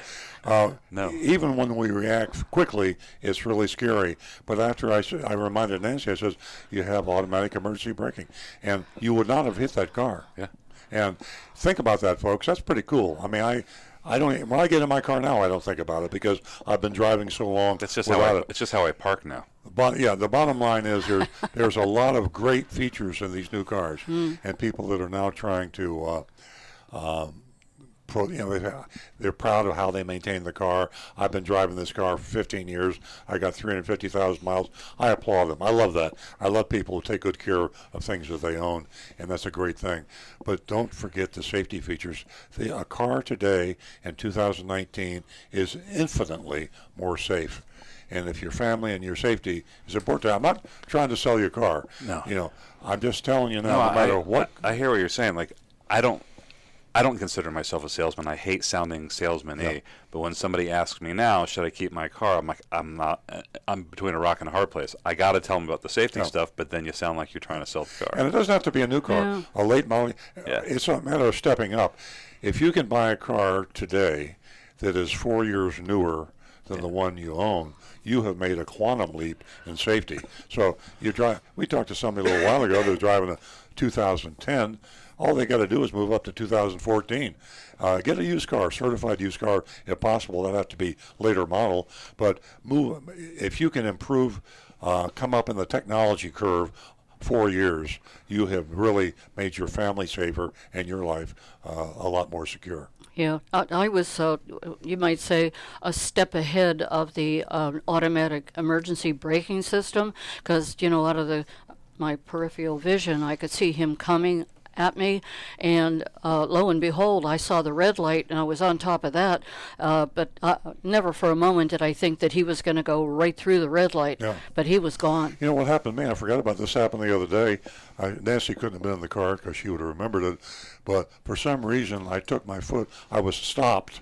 no. Even when we react quickly, it's really scary. But after I reminded Nancy, I says, you have automatic emergency braking, and you would not have hit that car. Yeah. And think about that, folks. That's pretty cool. I mean, I don't. When I get in my car now, I don't think about it because I've been driving so long. That's just it's just how I park now. But yeah, the bottom line is there's a lot of great features in these new cars, and people that are now trying to. They're proud of how they maintain the car. I've been driving this car for 15 years. I got 350,000 miles. I applaud them. I love that. I love people who take good care of things that they own, and that's a great thing. But don't forget the safety features. A car today in 2019 is infinitely more safe. And if your family and your safety is important, I'm not trying to sell your car. No. I'm just telling you now, no matter what. I hear what you're saying. Like, I don't consider myself a salesman. I hate sounding salesman-y. But when somebody asks me now, should I keep my car? I'm like, I'm not. I'm between a rock and a hard place. I got to tell them about the safety stuff, but then you sound like you're trying to sell the car. And it doesn't have to be a new car. A late model. It's a matter of stepping up. If you can buy a car today that is 4 years newer than the one you own, you have made a quantum leap in safety. So you drive. We talked to somebody a little while ago that was driving a 2010. All they got to do is move up to 2014. Get a used car, certified used car, if possible. That'd have to be later model. But move if you can improve, come up in the technology curve 4 years, you have really made your family safer and your life a lot more secure. Yeah, I was, you might say, a step ahead of the automatic emergency braking system because, out of my peripheral vision, I could see him coming at me, and lo and behold, I saw the red light, and I was on top of that, but never for a moment did I think that he was going to go right through the red light, but he was gone. You know what happened to me? I forgot about this. Happened the other day. Nancy couldn't have been in the car because she would have remembered it, but for some reason, I took my foot. I was stopped,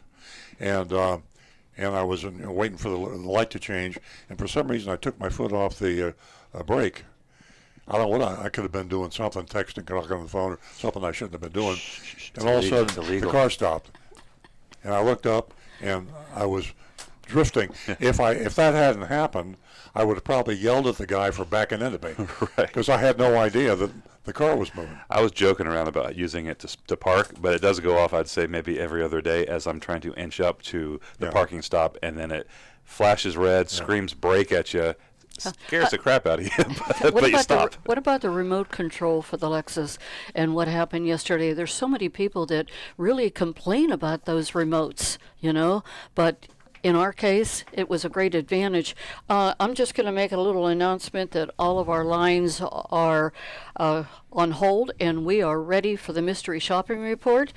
and I was waiting for the light to change, and for some reason, I took my foot off the brake. I don't know what I could have been doing, something, texting, talking on the phone, or something I shouldn't have been doing. And all of a sudden, the car stopped. And I looked up, and I was drifting. If that hadn't happened, I would have probably yelled at the guy for backing into me, Right. because I had no idea that the car was moving. I was joking around about using it to park, but it does go off, I'd say, maybe every other day as I'm trying to inch up to the parking stop, and then it flashes red, screams brake at you, scares the crap out of you, but you stop. What about the remote control for the Lexus and what happened yesterday? There's so many people that really complain about those remotes, but in our case, it was a great advantage. I'm just going to make a little announcement that all of our lines are on hold, and we are ready for the mystery shopping report.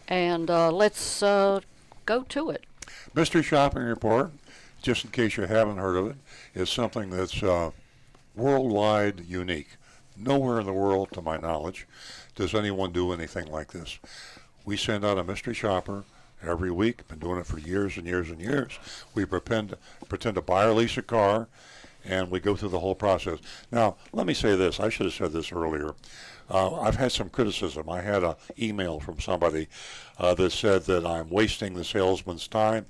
And let's go to it. Mystery shopping report, just in case you haven't heard of it, is something that's worldwide unique. Nowhere in the world, to my knowledge, does anyone do anything like this. We send out a mystery shopper every week. Been doing it for years and years and years. We pretend to buy or lease a car, and we go through the whole process. Now, let me say this. I should have said this earlier. I've had some criticism. I had an email from somebody that said that I'm wasting the salesman's time,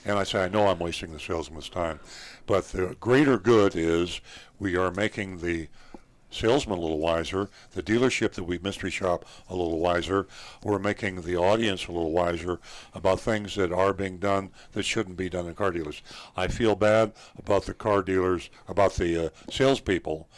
and I say I know I'm wasting the salesman's time, but the greater good is we are making the salesman a little wiser, the dealership that we mystery shop a little wiser. We're making the audience a little wiser about things that are being done that shouldn't be done in car dealers. I feel bad about the car dealers, about the salespeople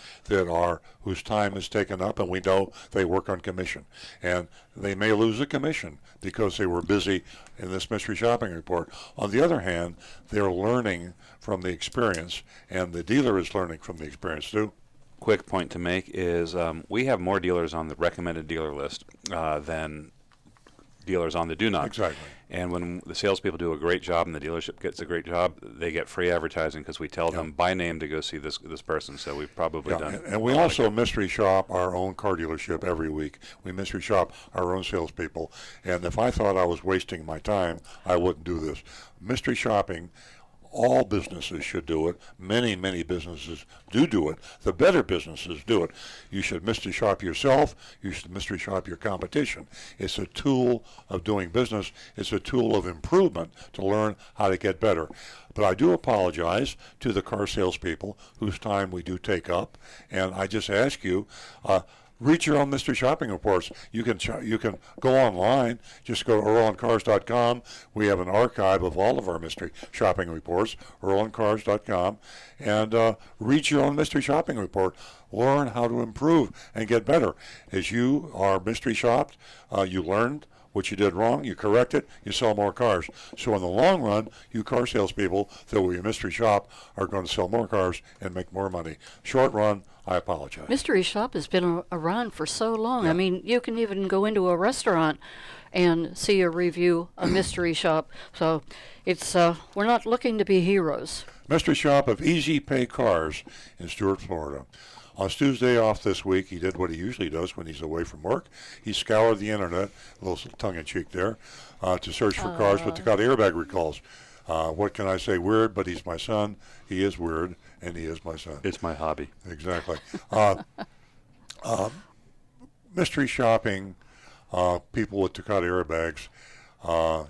whose time is taken up, and we know they work on commission, and they may lose a commission because they were busy in this mystery shopping report. On the other hand, they're learning from the experience, and the dealer is learning from the experience too. Quick point to make is we have more dealers on the recommended dealer list than dealers on the do not. Exactly. And when the salespeople do a great job and the dealership gets a great job, they get free advertising because we tell them by name to go see this person. So we've probably done. And we also mystery shop our own car dealership every week. We mystery shop our own salespeople. And if I thought I was wasting my time, I wouldn't do this. Mystery shopping. All businesses should do it. Many, many businesses do it. The better businesses do it. You should mystery shop yourself. You should mystery shop your competition. It's a tool of doing business. It's a tool of improvement to learn how to get better. But I do apologize to the car salespeople whose time we do take up. And I just ask you, read your own mystery shopping reports. You can go online. Just go to EarlOnCars.com. We have an archive of all of our mystery shopping reports, EarlOnCars.com, and read your own mystery shopping report. Learn how to improve and get better. As you are mystery shopped, you learned what you did wrong, you correct it, you sell more cars. So in the long run, you car salespeople that will your mystery shop are going to sell more cars and make more money. Short run, I apologize. Mystery shop has been around for so long. I mean, you can even go into a restaurant and see a review of mystery shop. So it's we're not looking to be heroes. Mystery shop of Easy Pay Cars in Stuart, Florida. On Stu's day off this week, he did what he usually does when he's away from work. He scoured the internet, a little tongue-in-cheek there, to search for cars with Takata airbag recalls. What can I say? Weird, but he's my son. He is weird, and he is my son. It's my hobby. Exactly. Mystery shopping people with Takata airbags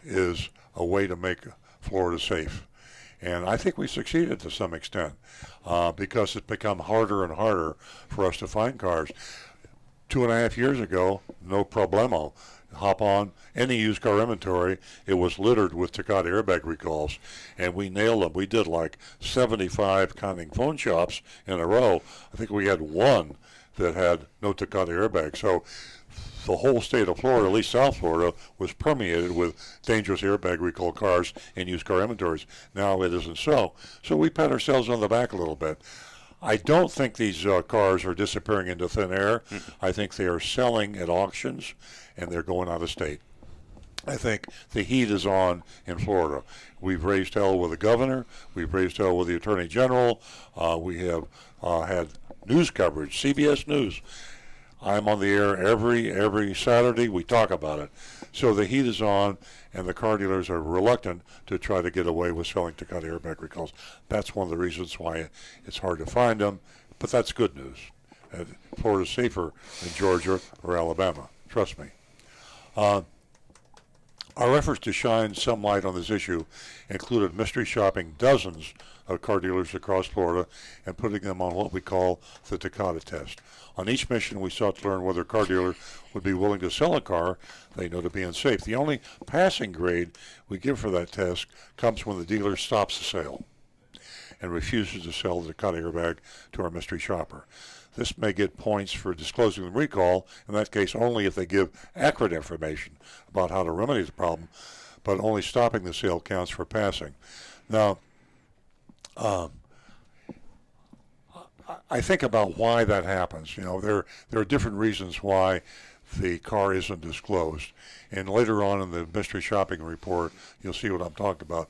is a way to make Florida safe. And I think we succeeded to some extent because it's become harder and harder for us to find cars. 2.5 years ago, no problemo. Hop on any used car inventory, it was littered with Takata airbag recalls, and we nailed them. We did like 75 counting phone shops in a row. I think we had one that had no Takata airbag. So the whole state of Florida, at least South Florida, was permeated with dangerous airbag recall cars in used car inventories. Now it isn't so. So we pat ourselves on the back a little bit. I don't think these cars are disappearing into thin air. I think they are selling at auctions, and they're going out of state. I think the heat is on in Florida. We've raised hell with the governor. We've raised hell with the attorney general. We have had news coverage, CBS News. I'm on the air every Saturday. We talk about it. So the heat is on, and the car dealers are reluctant to try to get away with selling Takata airbag recalls. That's one of the reasons why it's hard to find them, but that's good news. Florida's safer than Georgia or Alabama. Trust me. Our efforts to shine some light on this issue included mystery shopping dozens of car dealers across Florida and putting them on what we call the Takata test. On each mission, we sought to learn whether a car dealer would be willing to sell a car they know to be unsafe. The only passing grade we give for that test comes when the dealer stops the sale and refuses to sell the Takata airbag to our mystery shopper. This may get points for disclosing the recall, in that case only if they give accurate information about how to remedy the problem, but only stopping the sale counts for passing. Now, I think about why that happens. You know, there are different reasons why the car isn't disclosed. And later on in the mystery shopping report, you'll see what I'm talking about.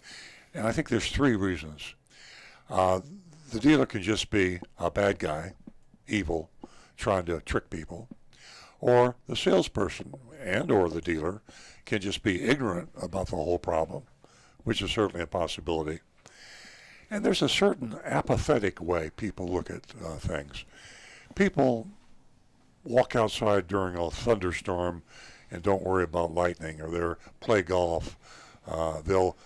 And I think there's three reasons. The dealer can just be a bad guy, evil, trying to trick people. Or the salesperson and or the dealer can just be ignorant about the whole problem, which is certainly a possibility. And there's a certain apathetic way people look at things. People walk outside during a thunderstorm and don't worry about lightning, or they play golf. They'll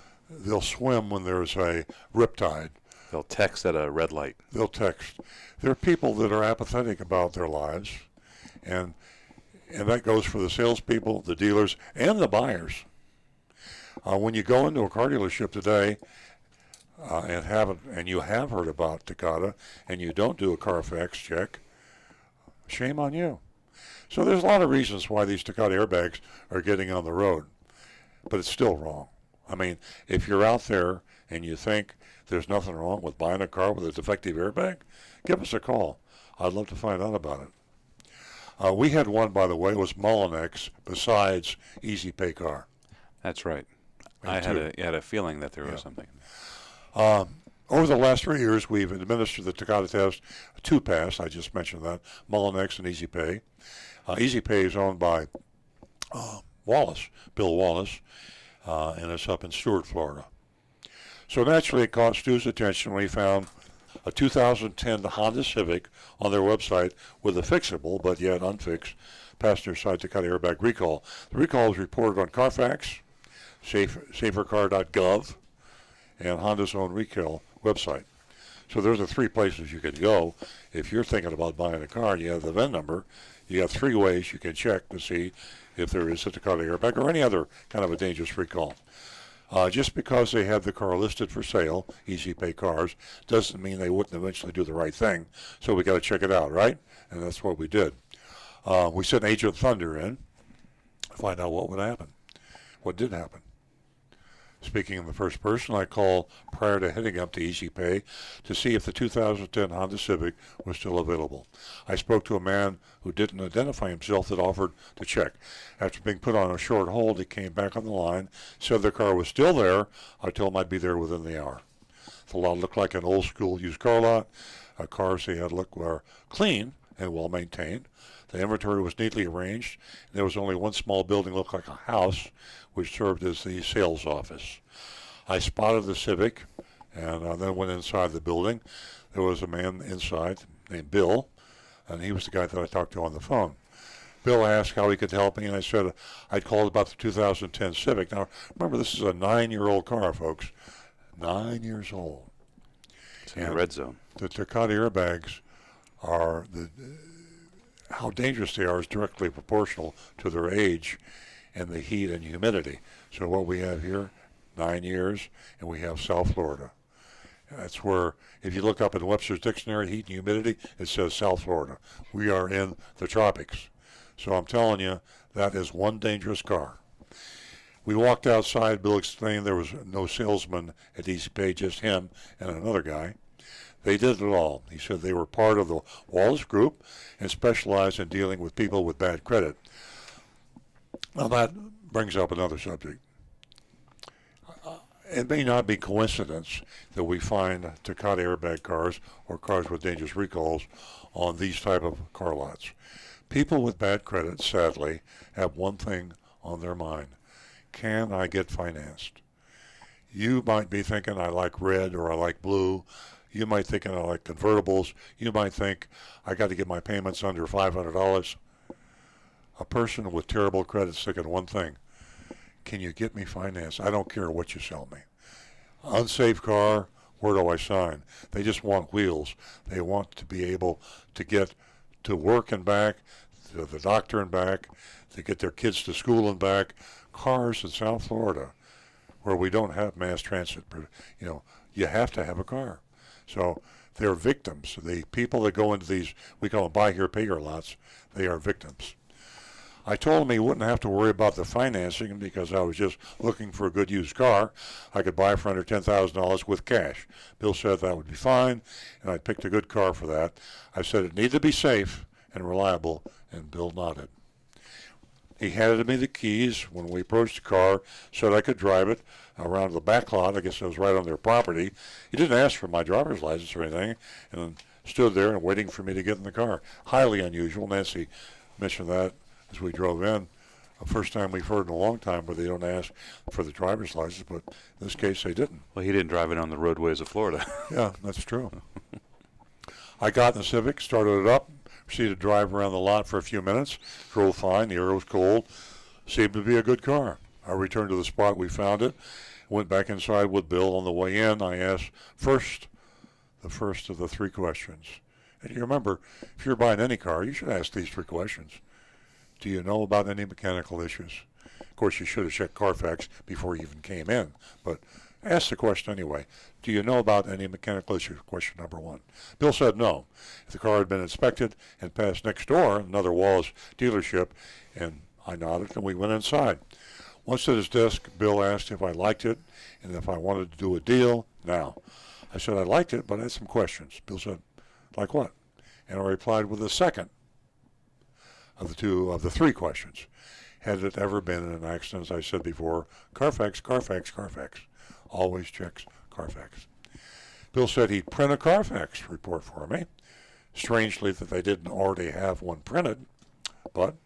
swim when there's a riptide. They'll text at a red light. They'll text. There are people that are apathetic about their lives, and that goes for the salespeople, the dealers, and the buyers. When you go into a car dealership today, and you have heard about Takata, and you don't do a Carfax check, shame on you. So there's a lot of reasons why these Takata airbags are getting on the road, but it's still wrong. I mean, if you're out there and you think there's nothing wrong with buying a car with a defective airbag, give us a call. I'd love to find out about it. We had one, by the way, was Mullinex besides Easy Pay Car. That's right. I had a feeling that there was something. Over the last 3 years, we've administered the Takata test to pass. I just mentioned that. Mullinex and Easy Pay. Easy Pay is owned by Bill Wallace, and it's up in Stuart, Florida. So naturally, it caught Stu's attention when he found a 2010 Honda Civic on their website with a fixable, but yet unfixed, passenger side Takata airbag recall. The recall was reported on Carfax, safercar.gov, and Honda's own recall website. So those are three places you can go. If you're thinking about buying a car and you have the VIN number, you have three ways you can check to see if there is a Takata airbag or any other kind of a dangerous recall. Just because they have the car listed for sale, Easy Pay Cars, doesn't mean they wouldn't eventually do the right thing. So we got to check it out, right? And that's what we did. We sent Agent Thunder in to find out what would happen. What did happen? Speaking in the first person, I called prior to heading up to Easy Pay to see if the 2010 Honda Civic was still available. I spoke to a man who didn't identify himself that offered to check. After being put on a short hold, he came back on the line, said the car was still there. I told him I'd be there within the hour. The lot looked like an old-school used car lot. Cars they had were clean and well-maintained. The inventory was neatly arranged. There was only one small building looked like a house, which served as the sales office. I spotted the Civic and then went inside the building. There was a man inside named Bill, and he was the guy that I talked to on the phone. Bill asked how he could help me, and I said I'd called about the 2010 Civic. Now, remember, this is a 9-year-old car, folks. 9 years old. It's in the red zone. The Takata airbags are how dangerous they are is directly proportional to their age and the heat and humidity. So what we have here, 9 years, and we have South Florida. That's where, if you look up in Webster's Dictionary, heat and humidity, it says South Florida. We are in the tropics. So I'm telling you, that is one dangerous car. We walked outside. Bill explained there was no salesman at Easy Pay, just him and another guy. They did it all. He said they were part of the Wallace Group and specialized in dealing with people with bad credit. Now that brings up another subject. It may not be coincidence that we find Takata airbag cars or cars with dangerous recalls on these type of car lots. People with bad credit, sadly, have one thing on their mind. Can I get financed? You might be thinking, I like red or I like blue. You might think I like convertibles. You might think I got to get my payments under $500. A person with terrible credit is thinking one thing. can you get me finance? I don't care what you sell me. Unsafe car, where do I sign? They just want wheels. They want to be able to get to work and back, to the doctor and back, to get their kids to school and back. Cars in South Florida, where we don't have mass transit, you have to have a car. So they're victims. The people that go into these, we call them buy here, pay here lots, they are victims. I told him he wouldn't have to worry about the financing because I was just looking for a good used car. I could buy for under $10,000 with cash. Bill said that would be fine, and I picked a good car for that. I said it needed to be safe and reliable, and Bill nodded. He handed me the keys when we approached the car, said I could drive it around the back lot. I guess it was right on their property. He didn't ask for my driver's license or anything, and stood there and waiting for me to get in the car. Highly unusual. Nancy mentioned that as we drove in. The first time we've heard in a long time where they don't ask for the driver's license, but in this case they didn't. Well, he didn't drive it on the roadways of Florida. Yeah, that's true. I got in the Civic, started it up, proceeded to drive around the lot for a few minutes, drove fine, the air was cold, seemed to be a good car. I returned to the spot we found it, went back inside with Bill. On the way in, I asked the first of the three questions. And you remember, if you're buying any car, you should ask these three questions. Do you know about any mechanical issues? Of course, you should have checked Carfax before you even came in, but ask the question anyway. Do you know about any mechanical issues? Question number one. Bill said no. If the car had been inspected and passed next door, another Wallace dealership, and I nodded and we went inside. Once at his desk, Bill asked if I liked it and if I wanted to do a deal now. I said I liked it, but I had some questions. Bill said, like what? And I replied with the second of the three questions. Had it ever been in an accident? As I said before, Carfax, Carfax, Carfax. Always checks Carfax. Bill said he'd print a Carfax report for me. Strangely that they didn't already have one printed, but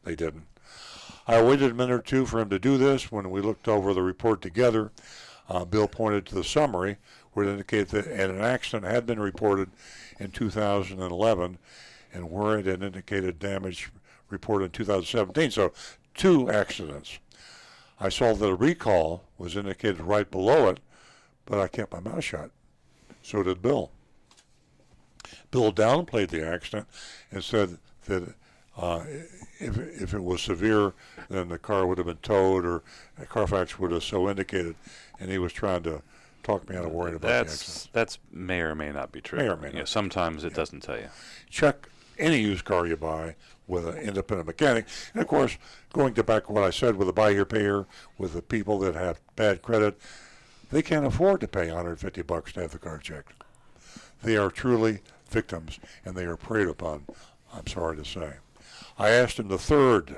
they didn't. I waited a minute or two for him to do this. When we looked over the report together, Bill pointed to the summary where it indicated that an accident had been reported in 2011 and where it had indicated damage reported in 2017. So 2 accidents. I saw that a recall was indicated right below it, but I kept my mouth shut. So did Bill. Bill downplayed the accident and said that if it was severe, then the car would have been towed or Carfax would have so indicated, and he was trying to talk me out of worrying about the accident. That may or may not be true. May or may not. Sometimes it doesn't tell you. Check any used car you buy with an independent mechanic. And of course, going back to what I said with the buy here, pay here, with the people that have bad credit, they can't afford to pay $150 to have the car checked. They are truly victims, and they are preyed upon, I'm sorry to say. I asked him the third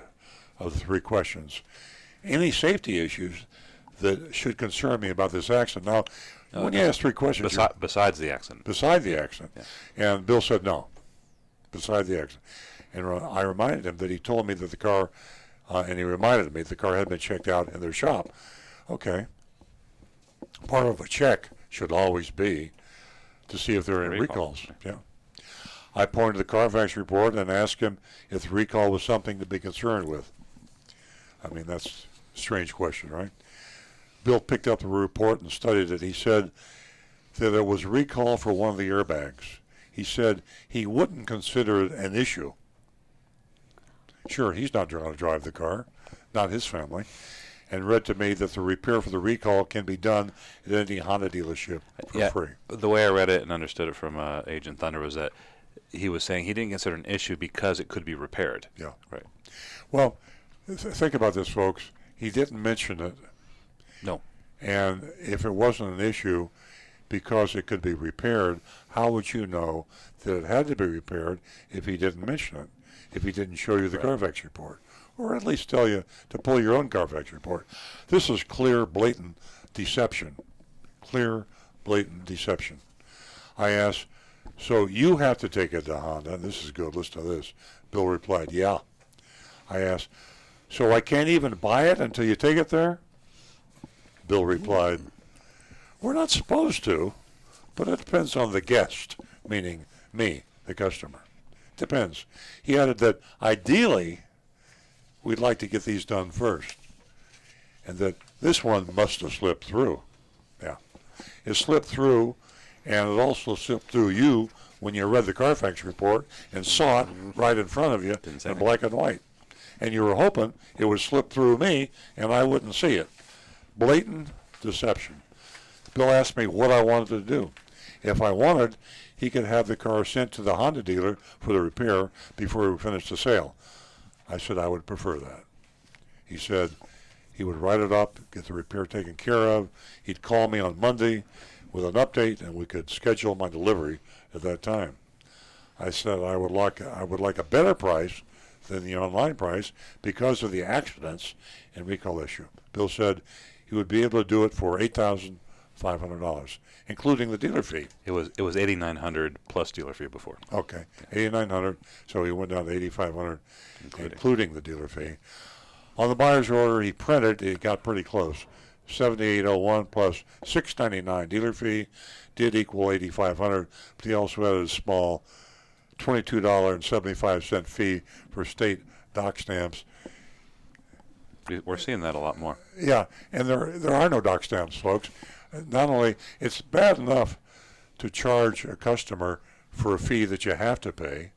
of the 3 questions. Any safety issues that should concern me about this accident? Now, when you ask 3 questions... Besides the accident. Beside the accident. Yeah. And Bill said no. Beside the accident. And I reminded him that he told me that the car, and he reminded me the car had been checked out in their shop. Okay. Part of a check should always be to see if there are any recalls. Yeah. I pointed to the Carfax report and asked him if the recall was something to be concerned with. I mean, that's a strange question, right? Bill picked up the report and studied it. He said that there was a recall for one of the airbags. He said he wouldn't consider it an issue. Sure, he's not going to drive the car, not his family, and read to me that the repair for the recall can be done at any Honda dealership for free. The way I read it and understood it from Agent Thunder was that he was saying he didn't consider it an issue because it could be repaired. Yeah. Right. Well, think about this, folks. He didn't mention it. No. And if it wasn't an issue because it could be repaired, how would you know that it had to be repaired if he didn't mention it, if he didn't show you the Carfax report, or at least tell you to pull your own Carfax report? This is clear, blatant deception. Clear, blatant deception. I asked, so you have to take it to Honda. This is good. Listen to this. Bill replied, yeah. I asked, so I can't even buy it until you take it there? Bill replied, we're not supposed to, but it depends on the guest, meaning me, the customer. Depends. He added that ideally, we'd like to get these done first. and that this one must have slipped through. Yeah. It slipped through, and it also slipped through you when you read the Carfax report and saw it right in front of you in black and white. And you were hoping it would slip through me and I wouldn't see it. Blatant deception. Bill asked me what I wanted to do. If I wanted, he could have the car sent to the Honda dealer for the repair before we finished the sale. I said I would prefer that. He said he would write it up, get the repair taken care of. He'd call me on Monday with an update, and we could schedule my delivery at that time. I said I would like a better price than the online price because of the accidents and recall issue. Bill said he would be able to do it for $8,500, including the dealer fee. It was $8,900 plus dealer fee before. Okay, $8,900. So he went down to $8,500, including the dealer fee. On the buyer's order he printed, it got pretty close. $7,801 plus $699 dealer fee did equal $8,500, but he also had a small $22.75 fee for state dock stamps. We're seeing that a lot more. Yeah, and there are no dock stamps, folks. Not only, it's bad enough to charge a customer for a fee that you have to pay,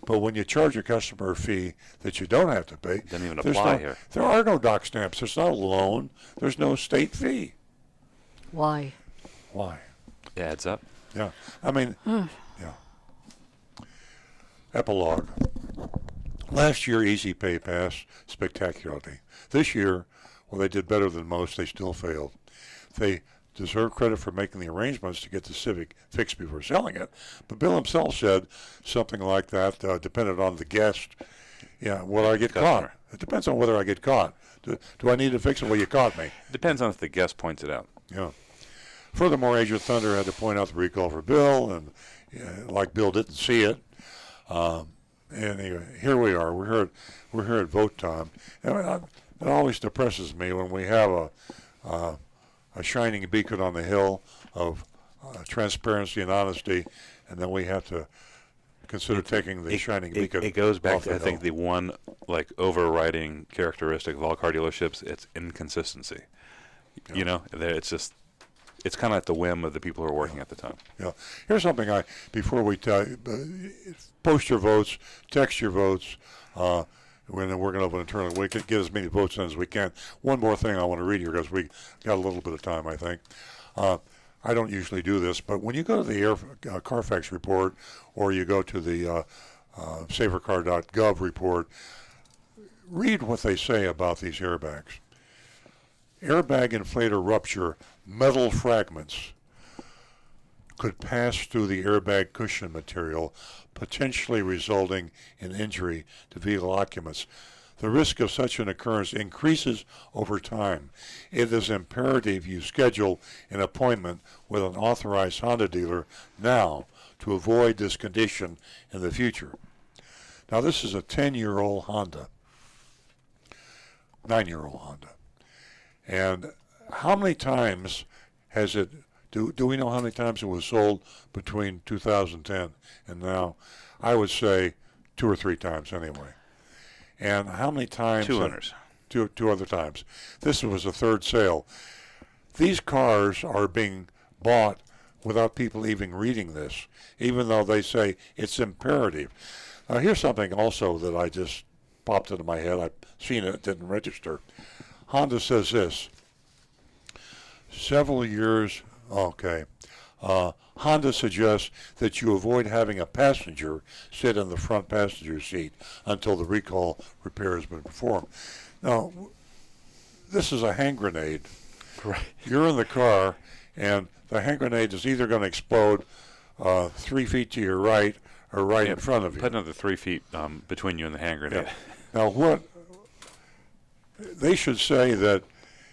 but when you charge a customer a fee that you don't have to pay, doesn't even apply here. There are no dock stamps. There's not a loan. There's no state fee. Why? Why? It adds up. Yeah. I mean, yeah. Epilogue. Last year, Easy Pay passed spectacularly. This year, well, they did better than most. They still failed. They deserve credit for making the arrangements to get the Civic fixed before selling it. But Bill himself said something like that depended on the guest. Yeah, will I get caught? It depends on whether I get caught. Do I need to fix it? Well, you caught me. Depends on if the guest points it out. Yeah. Furthermore, Agent Thunder had to point out the recall for Bill, and like Bill didn't see it. Anyway, here we are. We're here at vote time. And it always depresses me when we have a shining beacon on the hill of transparency and honesty, and then we have to consider taking the shining beacon. It goes back off to, the I think, hill. the one overriding characteristic of all car dealerships. It's inconsistency. Yeah. You know, it's kind of at the whim of the people who are working at the time. Yeah. Here's something before we tell you, post your votes, text your votes. We're going to open internally. We can get as many votes in as we can. One more thing I want to read here because we got a little bit of time, I think. I don't usually do this, but when you go to the Carfax report or you go to the safercar.gov report, read what they say about these airbags. Airbag inflator rupture, metal fragments could pass through the airbag cushion material, potentially resulting in injury to vehicle occupants. The risk of such an occurrence increases over time. It is imperative you schedule an appointment with an authorized Honda dealer now to avoid this condition in the future. Now, this is a 10-year-old Honda, 9-year-old Honda. And how many times has it, do we know how many times it was sold between 2010 and now? I would say 2 or 3 times anyway. And how many times? 2 owners. Two other times. This was the third sale. These cars are being bought without people even reading this, even though they say it's imperative. Here's something also that I just popped into my head. I've seen it, didn't register. Honda says this. Several years, okay. Honda suggests that you avoid having a passenger sit in the front passenger seat until the recall repair has been performed. Now, this is a hand grenade. Right. You're in the car, and the hand grenade is either going to explode 3 feet to your right or right in front of you. Put another 3 feet between you and the hand grenade. Yeah. Now, what they should say that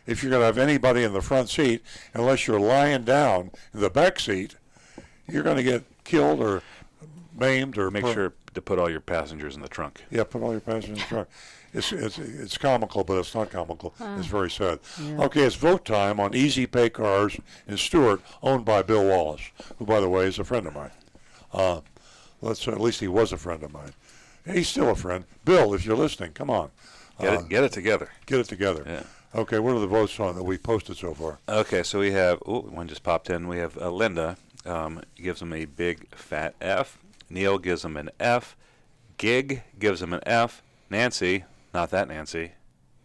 if you're going to have anybody in the front seat, unless you're lying down in the back seat, you're going to get killed or maimed or Make sure to put all your passengers in the trunk. Yeah, put all your passengers in the trunk. It's comical, but it's not comical. It's very sad. Yeah. Okay, it's vote time on Easy Pay Cars in Stewart, owned by Bill Wallace, who, by the way, is a friend of mine. At least he was a friend of mine. He's still a friend. Bill, if you're listening, come on. Get it together. Get it together. Yeah. Okay, what are the votes on that we posted so far? Okay, so we have, one just popped in. We have Linda, gives him a big fat F. Neil gives him an F. Gig gives him an F. Nancy, not that Nancy,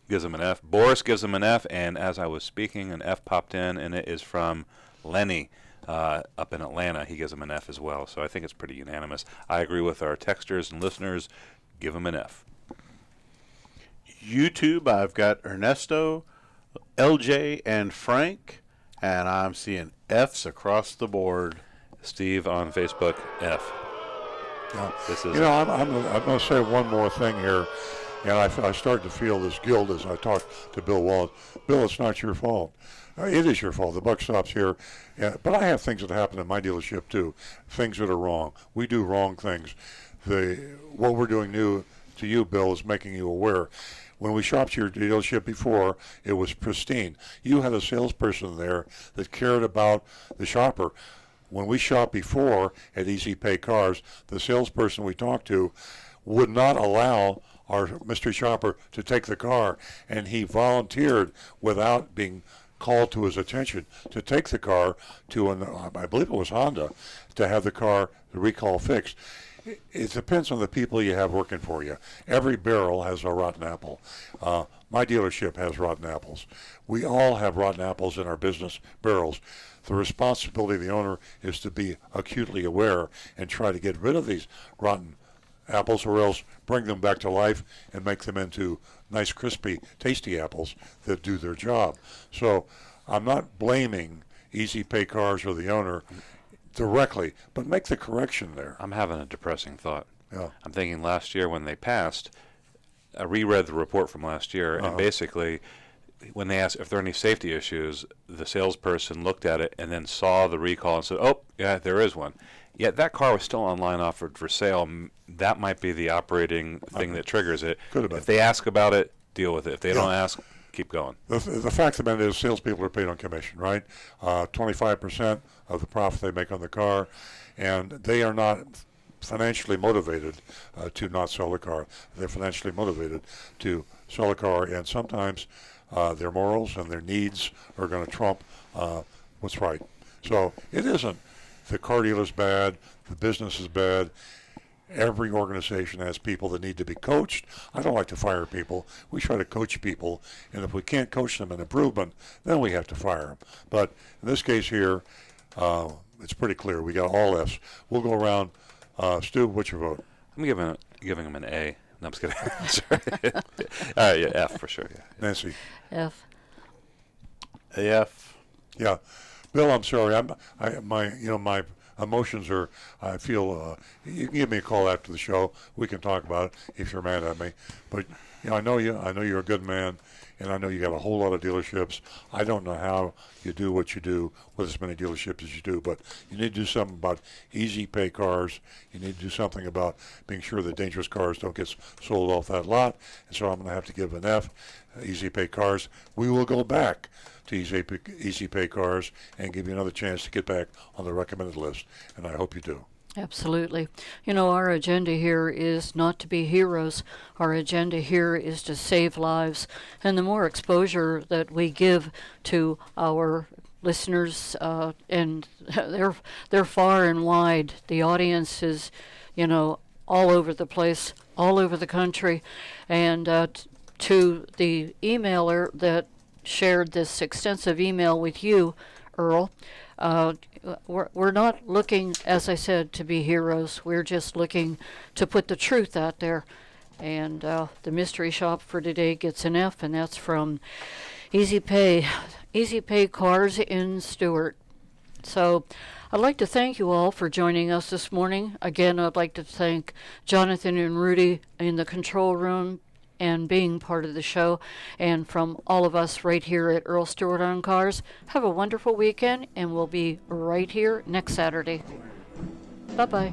gives him an F. Boris gives him an F. And as I was speaking, an F popped in, and it is from Lenny up in Atlanta. He gives him an F as well. So I think it's pretty unanimous. I agree with our texters and listeners. Give him an F. YouTube, I've got Ernesto, LJ, and Frank, and I'm seeing F's across the board. Steve on Facebook, F. Yeah. This is I'm going to say one more thing here, and I start to feel this guilt as I talk to Bill Wallace. Bill, it's not your fault. It is your fault. The buck stops here. Yeah, but I have things that happen in my dealership, too, things that are wrong. We do wrong things. What we're doing new to you, Bill, is making you aware. When we shopped your dealership before, it was pristine. You had a salesperson there that cared about the shopper. When we shopped before at Easy Pay Cars, the salesperson we talked to would not allow our mystery shopper to take the car, and he volunteered without being called to his attention to take the car to I believe it was Honda, to have the car, the recall fixed. It depends on the people you have working for you. Every barrel has a rotten apple. My dealership has rotten apples. We all have rotten apples in our business barrels. The responsibility of the owner is to be acutely aware and try to get rid of these rotten apples, or else bring them back to life and make them into nice, crispy, tasty apples that do their job. So I'm not blaming Easy Pay Cars or the owner directly, but make the correction there. I'm having a depressing thought. Yeah. I'm thinking last year when they passed, I reread the report from last year, and basically when they asked if there are any safety issues, the salesperson looked at it and then saw the recall and said, oh, yeah, there is one. Yet that car was still online offered for sale. That might be the operating thing that triggers it. Could have been. If they ask about it, deal with it. If they don't ask, keep going. The fact of the matter is salespeople are paid on commission, right? 25% of the profit they make on the car, and they are not financially motivated to not sell the car. They're financially motivated to sell a car, and sometimes their morals and their needs are going to trump what's right. So it isn't the car dealer's bad, the business is bad. Every organization has people that need to be coached. I don't like to fire people. We try to coach people, and if we can't coach them in improvement, then we have to fire them. But in this case here, it's pretty clear. We got all Fs. We'll go around. Stu, what's your vote? I'm giving him an A. No, I'm just kidding. Sorry. All right, yeah, F for sure. Yeah. Nancy? F. F. Yeah. Bill, I'm sorry. My emotions are, I feel, you can give me a call after the show. We can talk about it if you're mad at me. But I know you're a good man, and I know you got a whole lot of dealerships. I don't know how you do what you do with as many dealerships as you do, but you need to do something about Easy Pay Cars. You need to do something about being sure that dangerous cars don't get sold off that lot. And so I'm going to have to give an F, Easy Pay Cars. We will go back to Easy Pay Cars and give you another chance to get back on the recommended list, and I hope you do. Absolutely. Our agenda here is not to be heroes. Our agenda here is to save lives. And the more exposure that we give to our listeners, and they're far and wide. The audience is, all over the place, all over the country. And to the emailer that shared this extensive email with you, Earl, we're not looking, as I said, to be heroes. We're just looking to put the truth out there. And the mystery shop for today gets an F, and that's from Easy Pay Cars in Stewart. So I'd like to thank you all for joining us this morning. Again, I'd like to thank Jonathan and Rudy in the control room and being part of the show. And from all of us right here at Earl Stewart on Cars, have a wonderful weekend, and we'll be right here next Saturday. Bye-bye.